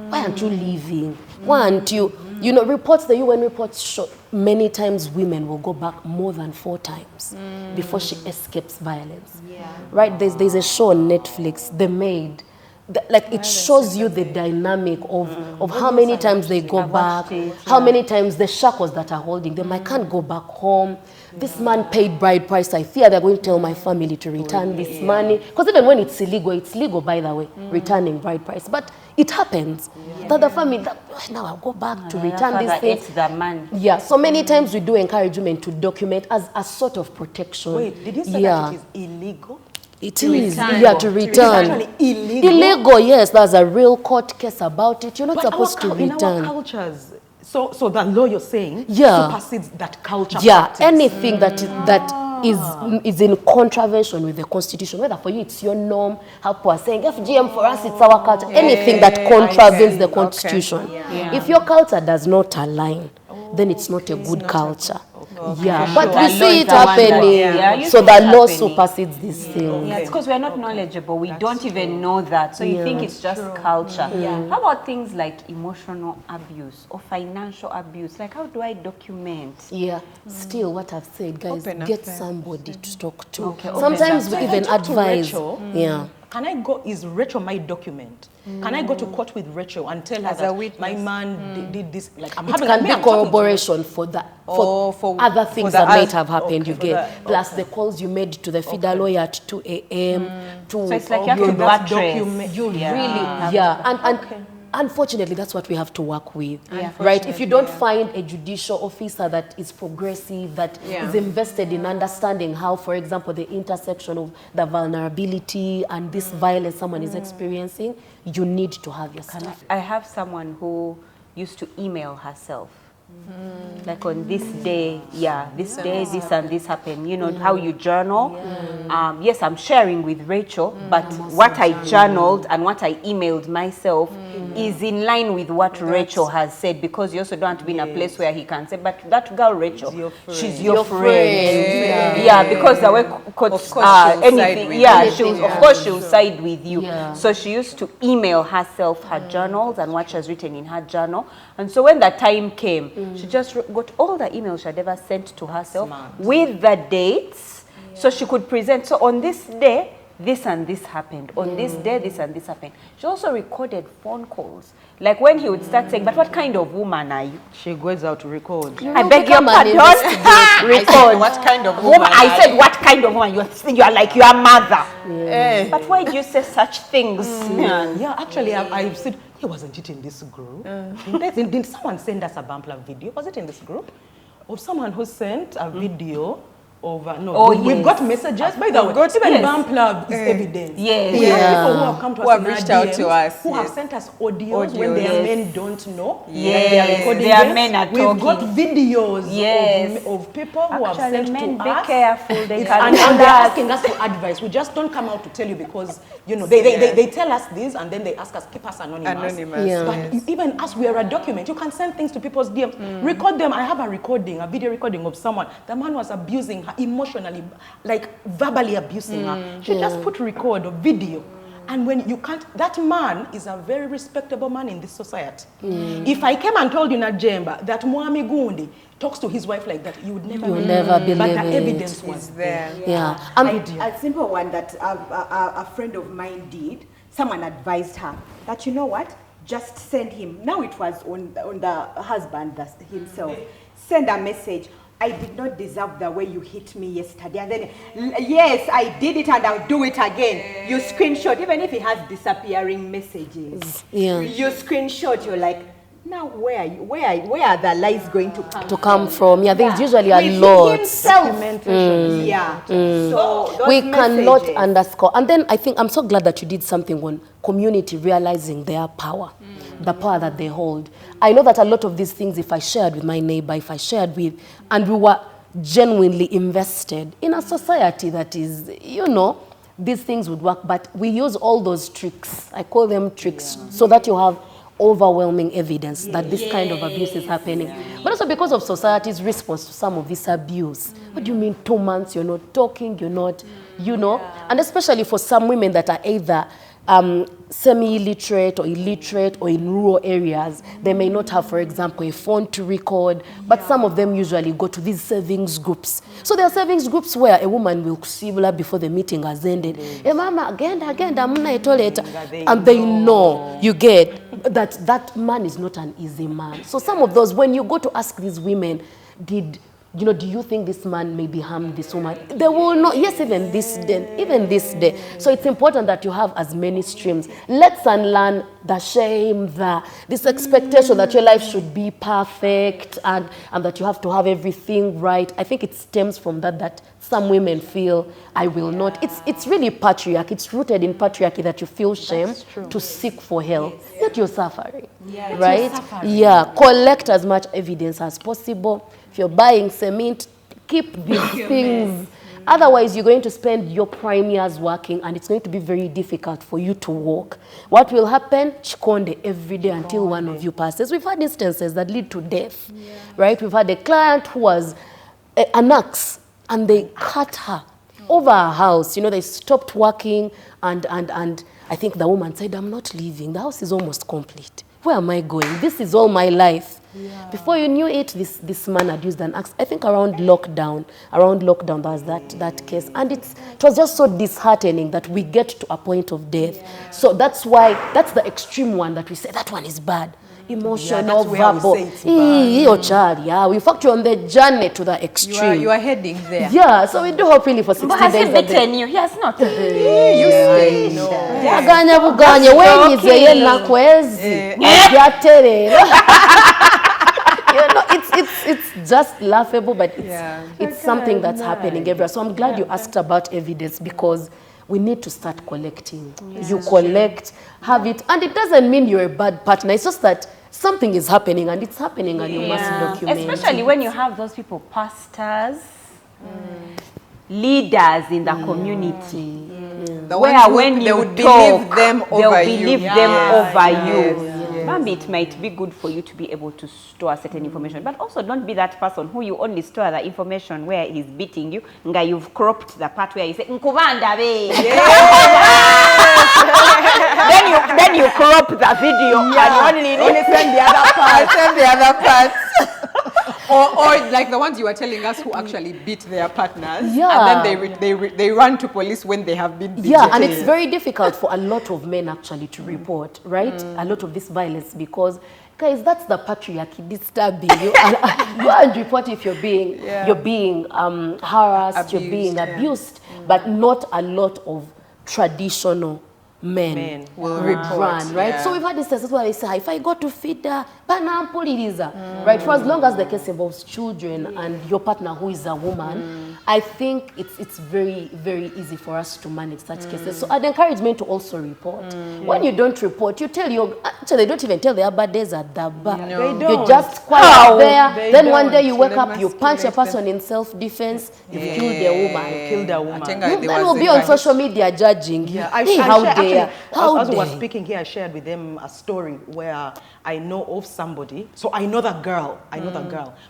Why aren't you leaving? Why aren't you? You know, reports, the UN reports show many times women will go back more than 4 times before she escapes violence. Right? There's a show on Netflix, The Maid. Like it shows you the dynamic of how many times they go back, how many times the shackles that are holding them. I can't go back home. This man paid bride price. I fear they're going to tell my family to return this money. Because even when it's legal by the way, returning bride price. But it happens that the family, now I'll go back to return this thing. It's the man. So many times we do encourage women to document as a sort of protection. Wait, did you say that it is illegal? It is, to return. It's actually illegal. Illegal, yes. There's a real court case about it. You're not supposed to return. In our cultures, so the law you're saying supersedes that culture practice. Anything that is in contravention with the constitution, whether for you it's your norm, how people are saying FGM for us it's our culture, anything that contravenes the constitution. If your culture does not align, then it's not a good culture. But we see it happening. So the law supersedes this thing. It's because we're not knowledgeable. We don't even know that. So you think it's just culture. How about things like emotional abuse or financial abuse? Like, how do I document? Still what I've said, guys, get somebody to talk to. Okay, Sometimes we even advise. Can I go, is Rachel my document? Can I go to court with Rachel and tell her that my man did this? Like, it can be corroboration for that, for other things that might have happened. You get plus the calls you made to the FIDA lawyer at 2 a.m. So it's like you have to document. You really, and unfortunately, that's what we have to work with, right? If you don't find a judicial officer that is progressive, that is invested in understanding how, for example, the intersection of the vulnerability and this violence someone is experiencing, you need to have your staff. I have someone who used to email herself. Like on this day, this day, this and this happened. You know how you journal. Yes, I'm sharing with Rachel, but what I journaled and what I emailed myself is in line with what Rachel has said, because you also don't have to be in a place where he can say, but that girl Rachel, she's your friend. Because the way anything, of course she'll side with you. So she used to email herself her journals and what she has written in her journal. And so when that time came, she just got all the emails she had ever sent to herself with the dates, so she could present. So on this day, this and this happened. On this day, this and this happened. She also recorded phone calls. Like when he would start saying, but what kind of woman are you? She goes out to record. I beg your pardon. Record. What kind of woman? I said, what kind of woman? You are like your mother. But why do you say such things? Actually, I've said, wasn't it in this group? Did someone send us a Bampla video? Was it in this group? Of someone who sent a video we've got messages. By the way, even Bump Love is evidence. Yes. We have people who have come to us, who have reached out to us, who have sent us audios when their men don't know. Yes. They are recording Their them. men are We've talking. got videos Yes. of people who have Actually, sent men, to be us. careful. They And can they're asking us for advice. We just don't come out to tell you because, you know, they tell us this and then they ask us, keep us anonymous. Yeah. But even us, we are a document. You can send things to people's DMs. Record them. I have a video recording of someone. The man was abusing her emotionally, like verbally abusing her. She just put record of video. And when you can't, that man is a very respectable man in this society. If I came and told you, Najemba, that Mwami Gundi talks to his wife like that, you would never believe But it. the evidence was there. Yeah. A simple one that a friend of mine did, someone advised her that, you know what, just send him. Now it was on the husband himself. Send a message. I did not deserve the way you hit me yesterday. And then, yes, I did it and I'll do it again. You screenshot, even if he has disappearing messages. Yeah. You screenshot, you're like, now where are the lies going to come from? Yeah, there's usually a With lot. himself. Yeah. So those We cannot messages. underscore. And then I think I'm so glad that you did something on community realizing their power, the power that they hold. I know that a lot of these things, if I shared with my neighbor, if I shared with, and we were genuinely invested in a society that is, you know, these things would work. But we use all those tricks. I call them tricks, so that you have overwhelming evidence that this kind of abuse is happening. But also because of society's response to some of this abuse. What do you mean 2 months, you're not talking, you're not, you know? And especially for some women that are either semi-illiterate or illiterate or in rural areas, they may not have, for example, a phone to record, but some of them usually go to these savings groups. So there are savings groups where a woman will see before the meeting has ended. Hey, mama, again, and they know, you get, that man is not an easy man. So some of those, when you go to ask these women, do you think this man maybe harmed this woman? They will not. Yes, even this day. So it's important that you have as many streams. Let's unlearn the shame, this expectation that your life should be perfect and that you have to have everything right. I think it stems from that some women feel, I will not. It's really patriarchy. It's rooted in patriarchy that you feel shame to seek for help. Yet you're suffering, right? Yeah, collect as much evidence as possible. If you're buying cement, keep these things. Otherwise, you're going to spend your prime years working and it's going to be very difficult for you to walk. What will happen? Chikonde every day until one of you passes. We've had instances that lead to death, right? We've had a client who was an axe and they cut her over her house. You know, they stopped working and I think the woman said, I'm not leaving. The house is almost complete. Where am I going? This is all my life. Yeah. Before you knew it, this man had used an axe. I think around lockdown there was that case. And it was just so disheartening that we get to a point of death. Yeah. So that's why, that's the extreme one that we say, that one is bad. Emotional, verbal. Your child, in fact, you're on the journey to the extreme. You are heading there. Yeah, so we do hope really for 60 days. But has he beaten you? He has not. You say no. Aganya wenyize yena kwezi. You know, it's just laughable, but it's something that's happening everywhere. So I'm glad you asked about evidence because we need to start collecting. You collect, have it, and it doesn't mean you're a bad partner. It's just that something is happening, and it's happening, and you must document. Especially when you have those people, pastors, leaders in the community, where when you would talk, believe them they'll over believe you. them over you. Yes. Maybe it might be good for you to be able to store certain information, but also don't be that person who you only store the information where he's beating you. Nga you've cropped the part where you say Nkubanda be. then you crop the video and only send the other part. Send the other part. or like the ones you were telling us who actually beat their partners, and then they run to police when they have been beaten. Yeah, and it's very difficult for a lot of men actually to report, right? A lot of this violence because, guys, that's the patriarchy disturbing you. You aren't report if you're being harassed, Abused, you're being abused, but not a lot of traditional men will run, right? yeah. So we've had instances where they say, if I go to FIDA, right? For as long as the case involves children and your partner who is a woman, I think it's very, very easy for us to manage such cases. So I'd encourage men to also report. When you don't report, you tell actually they don't even tell their bad days at the bar. They don't. You're just quiet there. They Then one day don't. you wake up, you punch a person in self-defense, you've killed a woman. Killed a woman. Then we'll be on social media judging. Hey, how dare. As I was speaking here, I shared with them a story where I know of somebody. So I know the girl.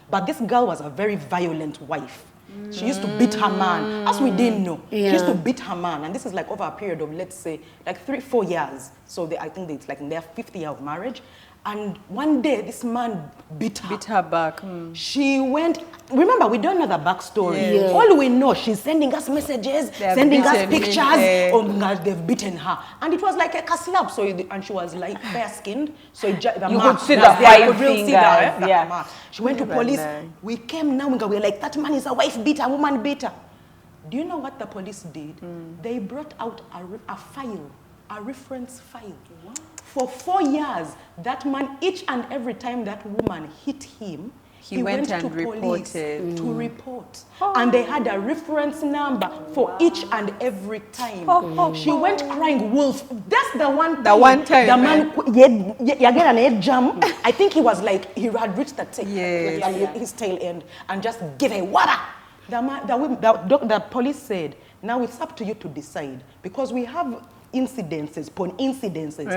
But this girl was a very violent wife. She used to beat her man, as we didn't know. She used to beat her man, and this is like over a period of, let's say, like 3-4 years. So I think it's like in their 5th year of marriage. And one day, this man beat her back. She went, remember, we don't know the backstory. All we know, she's sending us messages, sending us pictures, they've beaten her. And it was like a slap, so and she was like fair-skinned. So you could see the five fingers. She went to police. We came now, we were like, that man is a wife beater, a woman beater. Do you know what the police did? They brought out a file, a reference file. For 4 years, that man, each and every time that woman hit him, he went to police to report. And they had a reference number for each and every time. She went crying wolf. That's the one time. The man, you get an head jam. I think he was like, he had reached his tail end and just gave her water. The police said, now it's up to you to decide, because we have incidences upon incidences.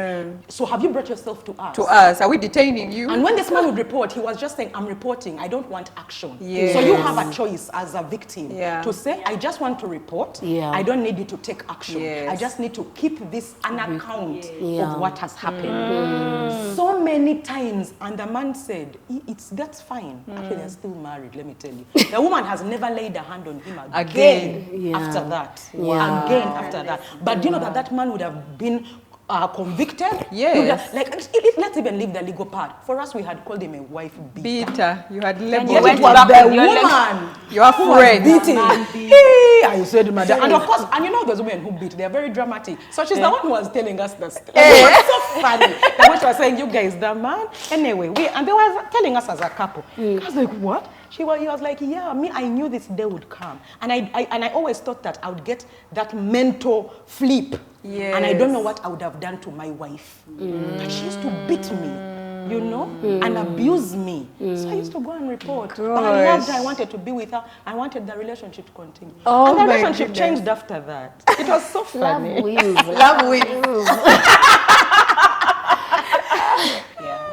So have you brought yourself to us? To us. Are we detaining you? And when this man would report, he was just saying, I'm reporting, I don't want action. So you have a choice as a victim to say, I just want to report, I don't need you to take action. I just need to keep this an account of what has happened. So many times, and the man said, that's fine. Actually, they're still married, let me tell you. The woman has never laid a hand on him again after that. Again after that. But do you know that man would have been convicted? Let's even leave the legal part. For us, we had called him a wife beater. You had labeled it. It was the woman your friend beating. I said, madam. And of course, and you know those women who beat, they're very dramatic. So she's the one who was telling us the story. It was so funny. The one she was saying, you guys, the man. Anyway, and they were telling us as a couple. I was like, what? He was like, I knew this day would come. And I always thought that I would get that mental flip. And I don't know what I would have done to my wife. But she used to beat me, and abuse me. So I used to go and report. But I loved her, I wanted to be with her. I wanted the relationship to continue. And the relationship changed after that. It was so funny. Love wins.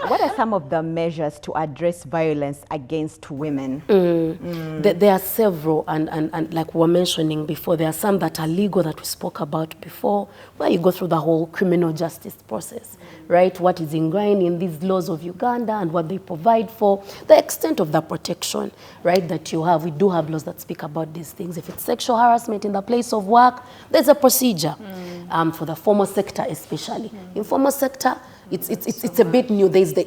What are some of the measures to address violence against women? There are several, and like we were mentioning before, there are some that are legal that we spoke about before, where you go through the whole criminal justice process, right? What is ingrained in these laws of Uganda and what they provide for, the extent of the protection, right, that you have. We do have laws that speak about these things. If it's sexual harassment in the place of work, there's a procedure for the formal sector especially. Informal sector, it's a bit new. The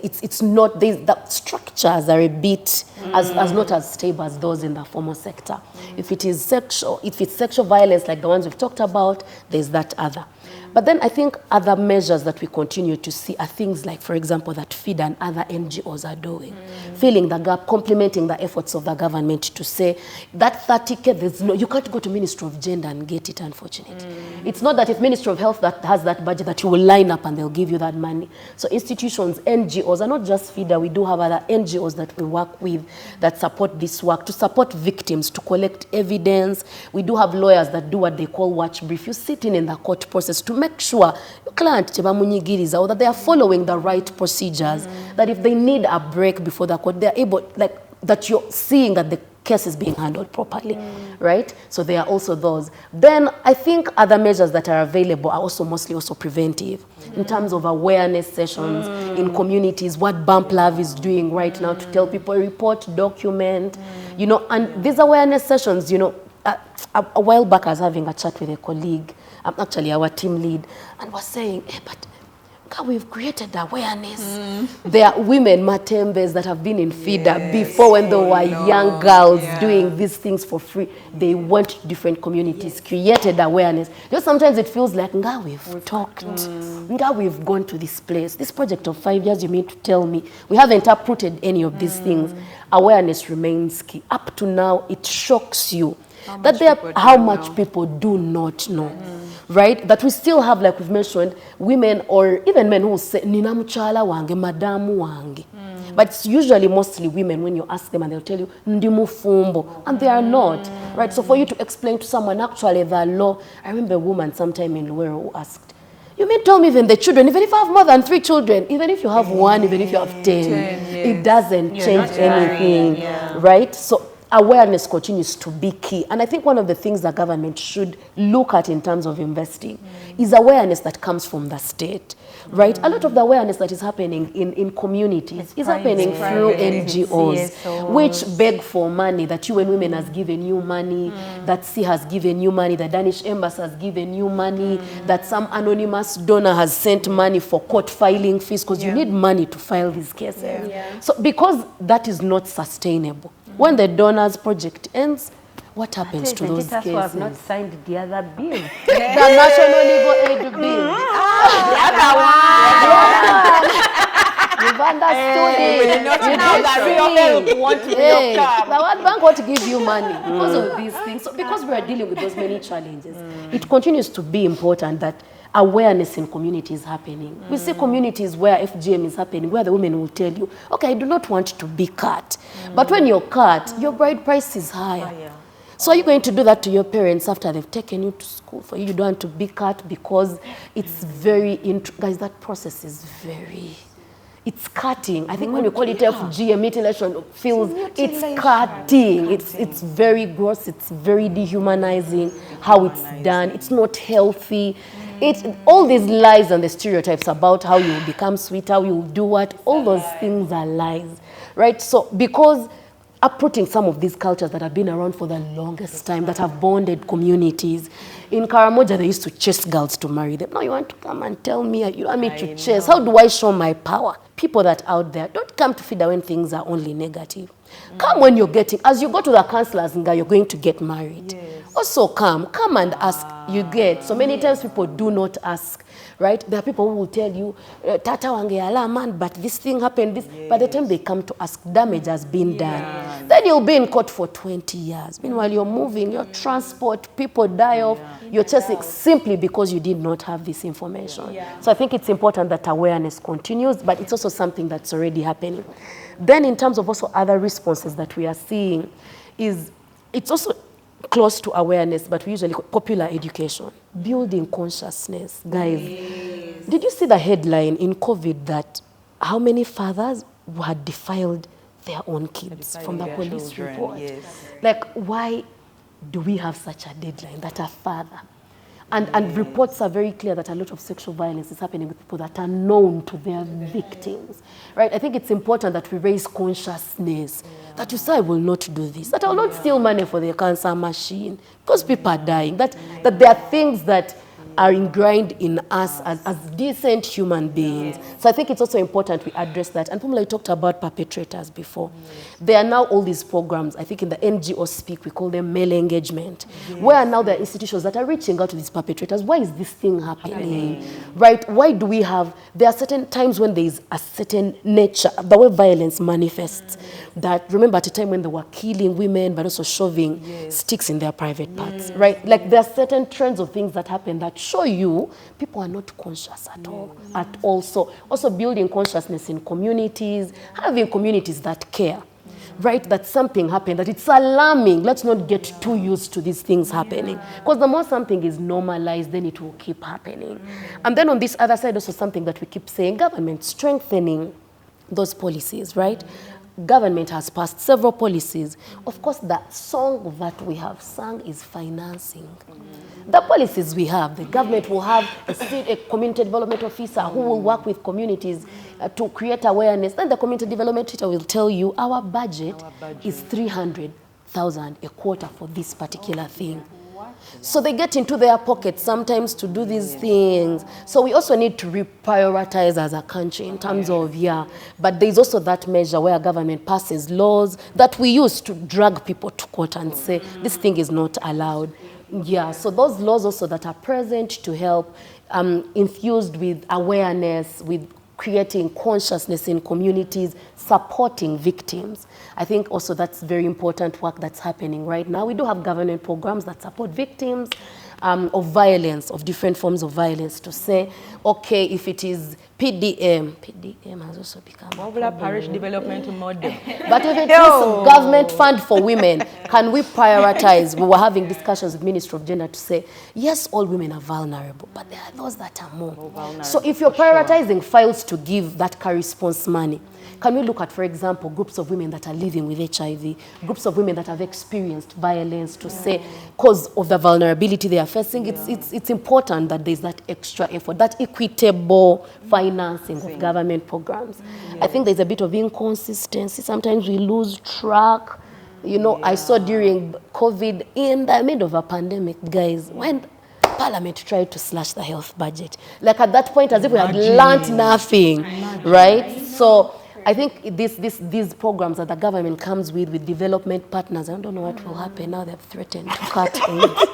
structures are a bit as not as stable as those in the formal sector. If it's sexual violence like the ones we've talked about, there's that other. But then I think other measures that we continue to see are things like, for example, that FIDA and other NGOs are doing, filling the gap, complementing the efforts of the government to say that 30K, you can't go to Ministry of Gender and get it, unfortunately. It's not that if Ministry of Health that has that budget that you will line up and they'll give you that money. So institutions, NGOs, are not just FIDA, we do have other NGOs that we work with that support this work, to support victims, to collect evidence. We do have lawyers that do what they call watch brief. You sit in the court process to make sure your client or that they are following the right procedures, that if they need a break before the court, they're able, like, that you're seeing that the case is being handled properly, right? So there are also those. Then I think other measures that are available are also mostly preventive in terms of awareness sessions in communities, what Bump Love is doing right now to tell people, report, document, and these awareness sessions, a while back I was having a chat with a colleague, actually our team lead, and was saying, but God, we've created awareness. There are women, matembes, that have been in FIDA before when they were young girls doing these things for free. They went to different communities, created awareness. Just sometimes it feels like, God, we've talked. God, we've gone to this place. This project of 5 years, you mean to tell me we haven't uprooted any of these things. Awareness remains key. Up to now, it shocks you how much people do not know. Right? That we still have, like we've mentioned, women or even men who say, Nina mchala wange, madamu wange. But it's usually mostly women when you ask them and they'll tell you, ndi mufumbo. And they are not. Right? So for you to explain to someone, actually, the law, I remember a woman sometime in Luero who asked, you mean tell me even the children, even if I have more than 3 children, even if you have 1, even if you have 10, it doesn't change anything. Right? So awareness continues to be key. And I think one of the things that government should look at in terms of investing is awareness that comes from the state, right? A lot of the awareness that is happening in communities is happening through NGOs, which beg for money, that UN Women has given you money, that C has given you money, the Danish Embassy has given you money, that some anonymous donor has sent money for court filing fees, because you need money to file these cases. So because that is not sustainable, when the donors project ends, what happens to those cases? Who have not signed the other bill. The National Legal Aid Bill. The other one. You've understood it. We did not know that real help want to be come. The World Bank want to give you money because of these things. So because we are dealing with those many challenges, it continues to be important that awareness in communities is happening. We see communities where FGM is happening, where the women will tell you, okay, I do not want to be cut. But when you're cut, your bride price is higher. So are you going to do that to your parents after they've taken you to school for you don't want to be cut? Because it's very, guys, that process is very, it's cutting. I think when you call it FGM, mutilation feels, it's cutting. It's very gross, it's very dehumanizing how it's done. It's not healthy. All these lies and the stereotypes about how you will become sweet, how you will do what, all those things are lies, right? So because uprooting some of these cultures that have been around for the longest time, that have bonded communities. In Karamoja, they used to chase girls to marry them. Now you want to come and tell me, you want me to chase? How do I show my power? People that out there, don't come to FIDA when things are only negative. Come when you're getting, as you go to the counselors, you're going to get married. Also come and ask, you get. So many times people do not ask, right? There are people who will tell you, Tata wange ala man, but this thing happened, this. By the time they come to ask, damage has been done. Then you'll be in court for 20 years. Meanwhile, you're moving, your transport, people die off, you're chasing simply because you did not have this information. So I think it's important that awareness continues, but it's also something that's already happening. Then in terms of also other responses that we are seeing, it's also close to awareness, but we usually call popular education, building consciousness. Guys, did you see the headline in COVID that how many fathers had defiled their own kids from the police report? Like, why do we have such a deadline that a father? And reports are very clear that a lot of sexual violence is happening with people that are known to their victims, right? I think it's important that we raise consciousness, that you say, I will not do this, that I will not steal money for the cancer machine, because people are dying, that there are things that are ingrained in us as decent human beings. So I think it's also important we address that. And Pumla, you talked about perpetrators before. There are now all these programs, I think in the NGO speak, we call them male engagement, where now there are institutions that are reaching out to these perpetrators. Why is this thing happening? Right? Why do we have, there are certain times when there is a certain nature, the way violence manifests, that remember at a time when they were killing women, but also shoving sticks in their private parts, right? Like there are certain trends of things that happen that show you people are not conscious at all. So also building consciousness in communities, having communities that care, right? That something happened, that it's alarming. Let's not get too used to these things happening. Because the more something is normalized, then it will keep happening. And then on this other side, also something that we keep saying, government strengthening those policies, right? Government has passed several policies. Of course, the song that we have sung is financing. The policies we have, the government will have a community development officer who will work with communities to create awareness. Then the community development teacher will tell you our budget is 300,000 a quarter for this particular thing. So they get into their pockets sometimes to do these things. So we also need to reprioritize as a country in terms of, but there's also that measure where government passes laws that we use to drag people to court and say, this thing is not allowed. Yeah, so those laws also that are present to help, infused with awareness, with creating consciousness in communities, supporting victims. I think also that's very important work that's happening right now. We do have government programs that support victims of violence, of different forms of violence, to say, okay, if it is PDM has also become Parish Development Model. But if it is government fund for women, can we prioritize? We were having discussions with Ministry of Gender to say, yes, all women are vulnerable, but there are those that are more. So if you're prioritizing files to give that car response money, can we look at, for example, groups of women that are living with HIV, groups of women that have experienced violence, to say, because of the vulnerability they are facing, it's important that there's that extra effort, that equitable financing of government programs. I think there's a bit of inconsistency. Sometimes we lose track. You know, I saw during COVID, in the middle of a pandemic, guys, when Parliament tried to slash the health budget, like at that point, as if we had learnt nothing, right? So I think these programs that the government comes with development partners, I don't know what will happen now. They've threatened to cut it.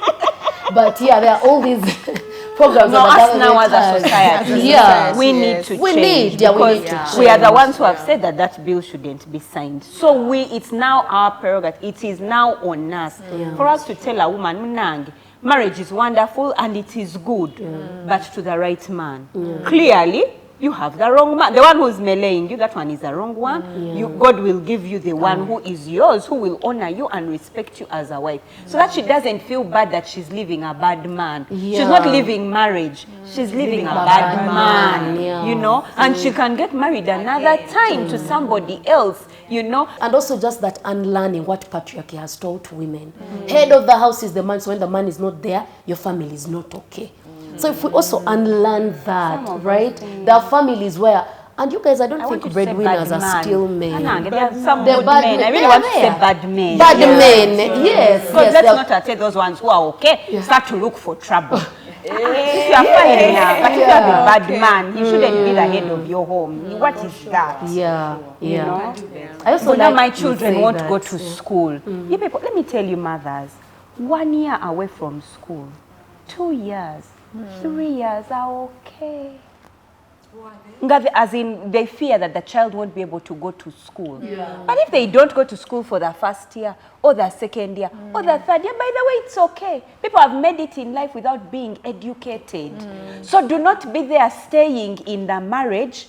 But yeah, there are all these programs that the government as a society, we need to change. Because we are the ones who have said that bill shouldn't be signed. So it's now our prerogative. It is now on us for us to tell a woman, Mnangi, marriage is wonderful and it is good, but to the right man. Clearly, you have the wrong man. The one who's meleeing you, that one is the wrong one. God will give you the one who is yours, who will honor you and respect you as a wife. So that she doesn't feel bad that she's living a bad man. She's not living marriage. She's living a bad man, you know. And she can get married another time to somebody else, you know. And also just that unlearning what patriarchy has taught women. Head of the house is the man, so when the man is not there, your family is not okay. So if we also unlearn that, right? There are families where, and you guys, I don't think breadwinners are still men. There are some good men. I really want to say bad men. Bad men, yes. Because let's not say those ones who are okay, start to look for trouble. If you are fine now, but if you have a bad man, he shouldn't be the head of your home. What is that? Yeah. You know? I also now my children won't go to school. You people, let me tell you, mothers, 1 year away from school, 2 years, 3 years are okay. As in, they fear that the child won't be able to go to school. But if they don't go to school for the first year, or the second year, or the third year, by the way, it's okay. People have made it in life without being educated. So do not be there staying in the marriage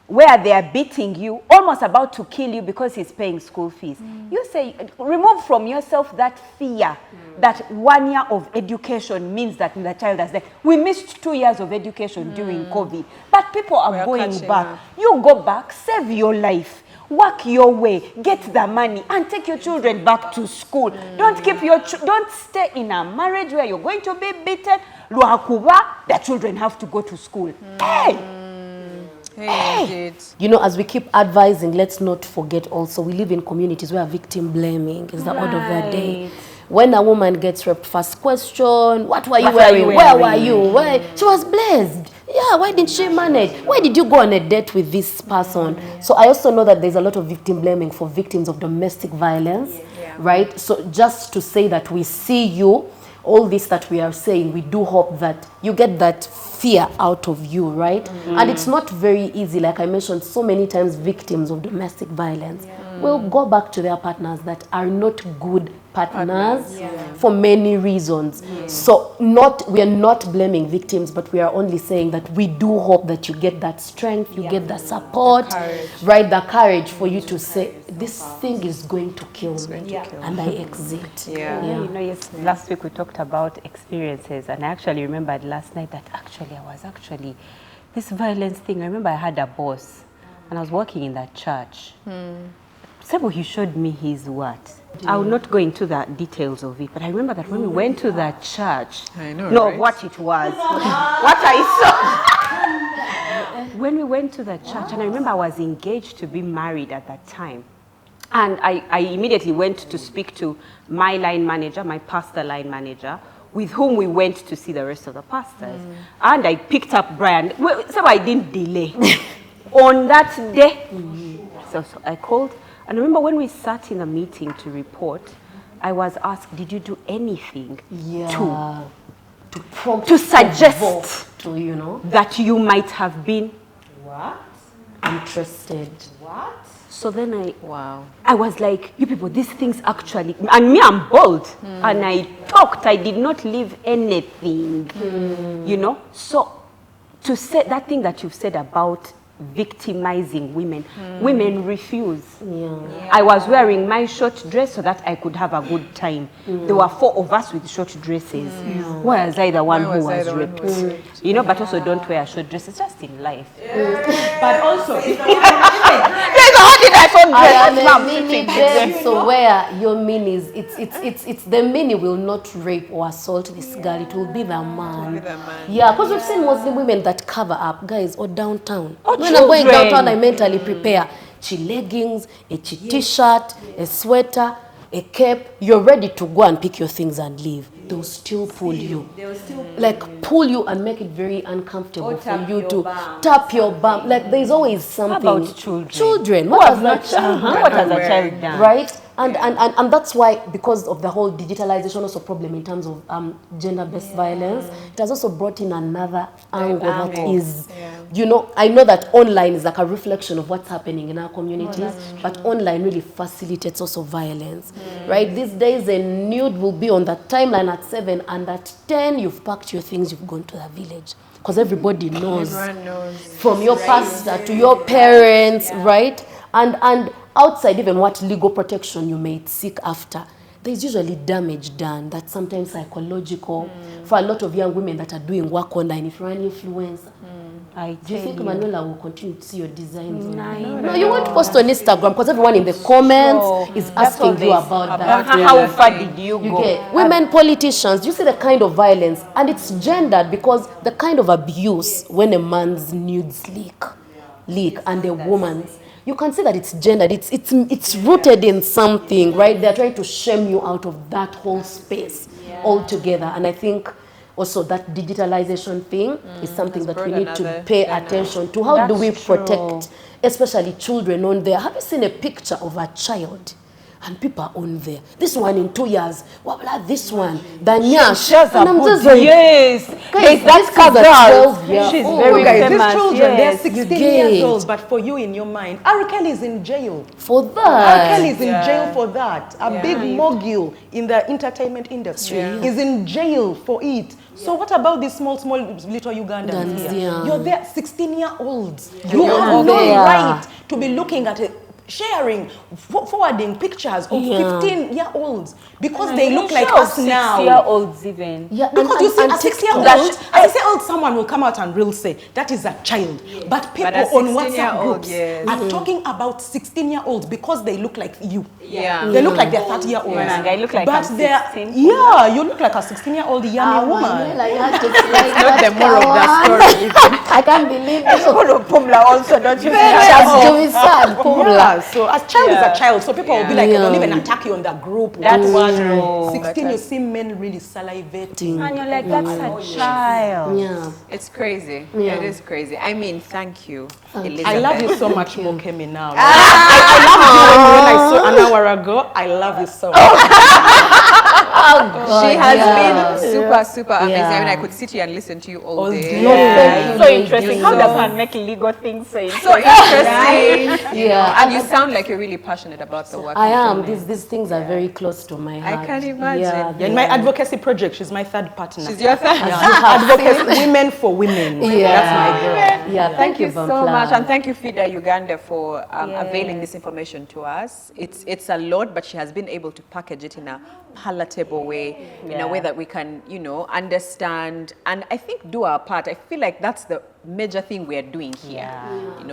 where they are beating you, almost about to kill you because he's paying school fees. You say, remove from yourself that fear that 1 year of education means that the child has died. We missed 2 years of education during COVID, but people are going back. You go back, save your life, work your way, get the money, and take your children back to school. Don't keep don't stay in a marriage where you're going to be beaten. The children have to go to school. You know, as we keep advising, let's not forget also, we live in communities where victim blaming is the order of the day. When a woman gets raped, first question, what were you wearing? Where were you? She was blessed. Yeah, why didn't she manage? Why did you go on a date with this person? So I also know that there's a lot of victim blaming for victims of domestic violence, right? So just to say that we see you, all this that we are saying, we do hope that you get that fear out of you, right? And it's not very easy. Like I mentioned, so many times victims of domestic violence will go back to their partners that are not good partners for many reasons. So we are not blaming victims, but we are only saying that we do hope that you get that strength, you get the support, the courage for you to say, this thing is going to kill me, and I exit. You know, yes, last week we talked about experiences, and I actually remembered last night that this violence thing, I remember I had a boss, and I was working in that church. Sebo, he showed me his what? I will not go into the details of it, but I remember that when we went to that church, what it was, what I saw. When we went to the church, and I remember I was engaged to be married at that time. And I immediately went to speak to my line manager, my pastor line manager, with whom we went to see the rest of the pastors. And I picked up Brian. Well, so I didn't delay. On that day, so I called. And I remember when we sat in a meeting to report, I was asked, did you do anything to suggest to, you know, that you might have been interested? So then I was like, you people, these things actually, and me, I'm bold. And I talked, I did not leave anything, you know. So to say that thing that you've said about victimizing women, women refuse. I was wearing my short dress so that I could have a good time. There were 4 of us with short dresses. Whereas I the one who was raped. You know, but also don't wear short dresses, just in life. But also, So where your mini is, it's the mini will not rape or assault this girl. It will be the man. Yeah, because we've seen Muslim women that cover up, guys, or downtown. When I'm going downtown, I mentally prepare chi leggings, a chi t-shirt, a sweater, a cape. You're ready to go and pick your things and leave. They'll still pull you. Like pull you and make it very uncomfortable for you to tap your bum. Like there's always something. How about children? Children. What has that child done? What has a child done? Right? And that's why, because of the whole digitalization also problem in terms of gender-based violence, it has also brought in another angle that is, you know, I know that online is like a reflection of what's happening in our communities, but online really facilitates also violence, right? These days a nude will be on that timeline at 7, and at 10 you've packed your things, you've gone to the village. Because everybody knows. Everyone knows. From your pastor to your parents, right? And outside even what legal protection you may seek after, there's usually damage done that's sometimes psychological for a lot of young women that are doing work online. If you're an influencer, do you think Manuela will continue to see your designs online? No, you won't post on Instagram because everyone in the comments is asking you about that. How far did you go? Get women politicians, you see the kind of violence, and it's gendered because the kind of abuse when a man's nudes leak and a woman's, you can see that it's gendered. It's rooted in something, right? They're trying to shame you out of that whole space altogether. And I think also that digitalization thing is something that we need to pay attention to. How do we protect, especially children on there? Have you seen a picture of a child? And people are on there. This one in 2 years. What about this one? Danyash. And I'm just like, yes. Guys, That's girl. She's very guys, famous. these children, they're 16 Gay. years old, but for you in your mind, R. Kelly is in jail. For R. that. Kelly is in jail for that. A big mogul in the entertainment industry is in jail for it. So what about these small little Ugandans here? You're there, 16-year-olds. You have no right to be looking at it, sharing, forwarding pictures of 15-year-olds because they look like us now. 6-year-olds even. Yeah, Because you see, a 6-year-old, someone will come out and will say, that is a child. But people on WhatsApp groups are talking about 16-year-olds because they look like you. They look like they're 30-year-olds. I look like but I'm they're 16. you look like a 16-year-old yummy woman. It's not the moral of the story. I can't believe it. Pumla also, don't you Just do it sad, Pumla. So a child is a child, so people will be like, don't even attack you on the group. That's one. true. 16, you see men really salivating. And you're like, that's a child. Yeah. It's crazy. It is crazy. I mean, thank you, Elizabeth. I love you so much more, Kemi, now. I loved you when I saw an hour ago. I love you so much. She has been super amazing. I mean, I could sit here and listen to you all day. Thank you, So interesting. How does one make legal things so So interesting. Yeah. And you sound like you're really passionate about the work. I you're am. doing. These things are very close to my heart. I can imagine. Yeah, In my advocacy project, she's my third partner. She's your third. Advocacy, women for women. That's my girl. Yeah, thank you so much, and thank you, FIDA Uganda, for availing this information to us. It's a lot, but she has been able to package it in a palatable way, in a way that we can, understand, and I think do our part. I feel like that's the major thing we are doing here.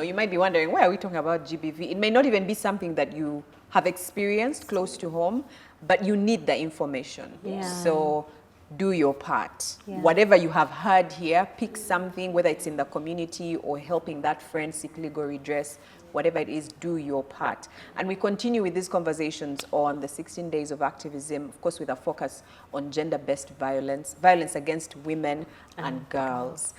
You might be wondering, why are we talking about GBV? It may not even be something that you have experienced close to home, but you need the information. So do your part. Whatever you have heard here, pick something, whether it's in the community or helping that friend seek legal redress, whatever it is, do your part. And we continue with these conversations on the 16 days of activism, of course, with a focus on gender-based violence, violence against women and girls.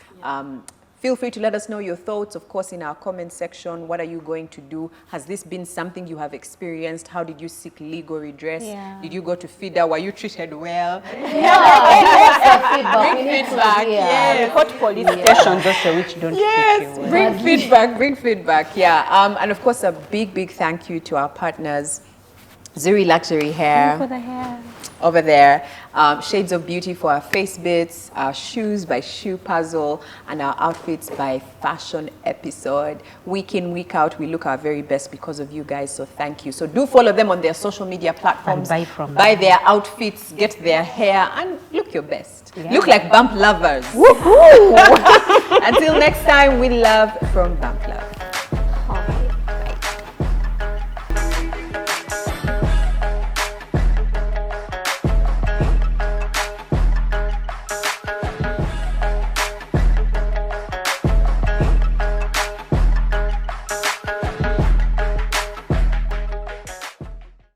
Feel free to let us know your thoughts, of course, in our comment section. What are you going to do? Has this been something you have experienced? How did you seek legal redress? Yeah. Did you go to FIDA? Were you treated well? Feedback. We need to Feedback, hear. yeah. Report police stations also which don't treat you Yes, well. bring feedback, yeah. And of course, a big thank you to our partners, Zuri Luxury Hair. For the hair. Over there, Shades of Beauty for our face bits, our shoes by Shoe Puzzle, and our outfits by Fashion Episode. Week in, week out, we look our very best because of you guys, so thank you. So do follow them on their social media platforms. And buy from Buy them. their outfits, get their hair, and look your best. Look like Bump lovers. Until next time, we love from Bump Love.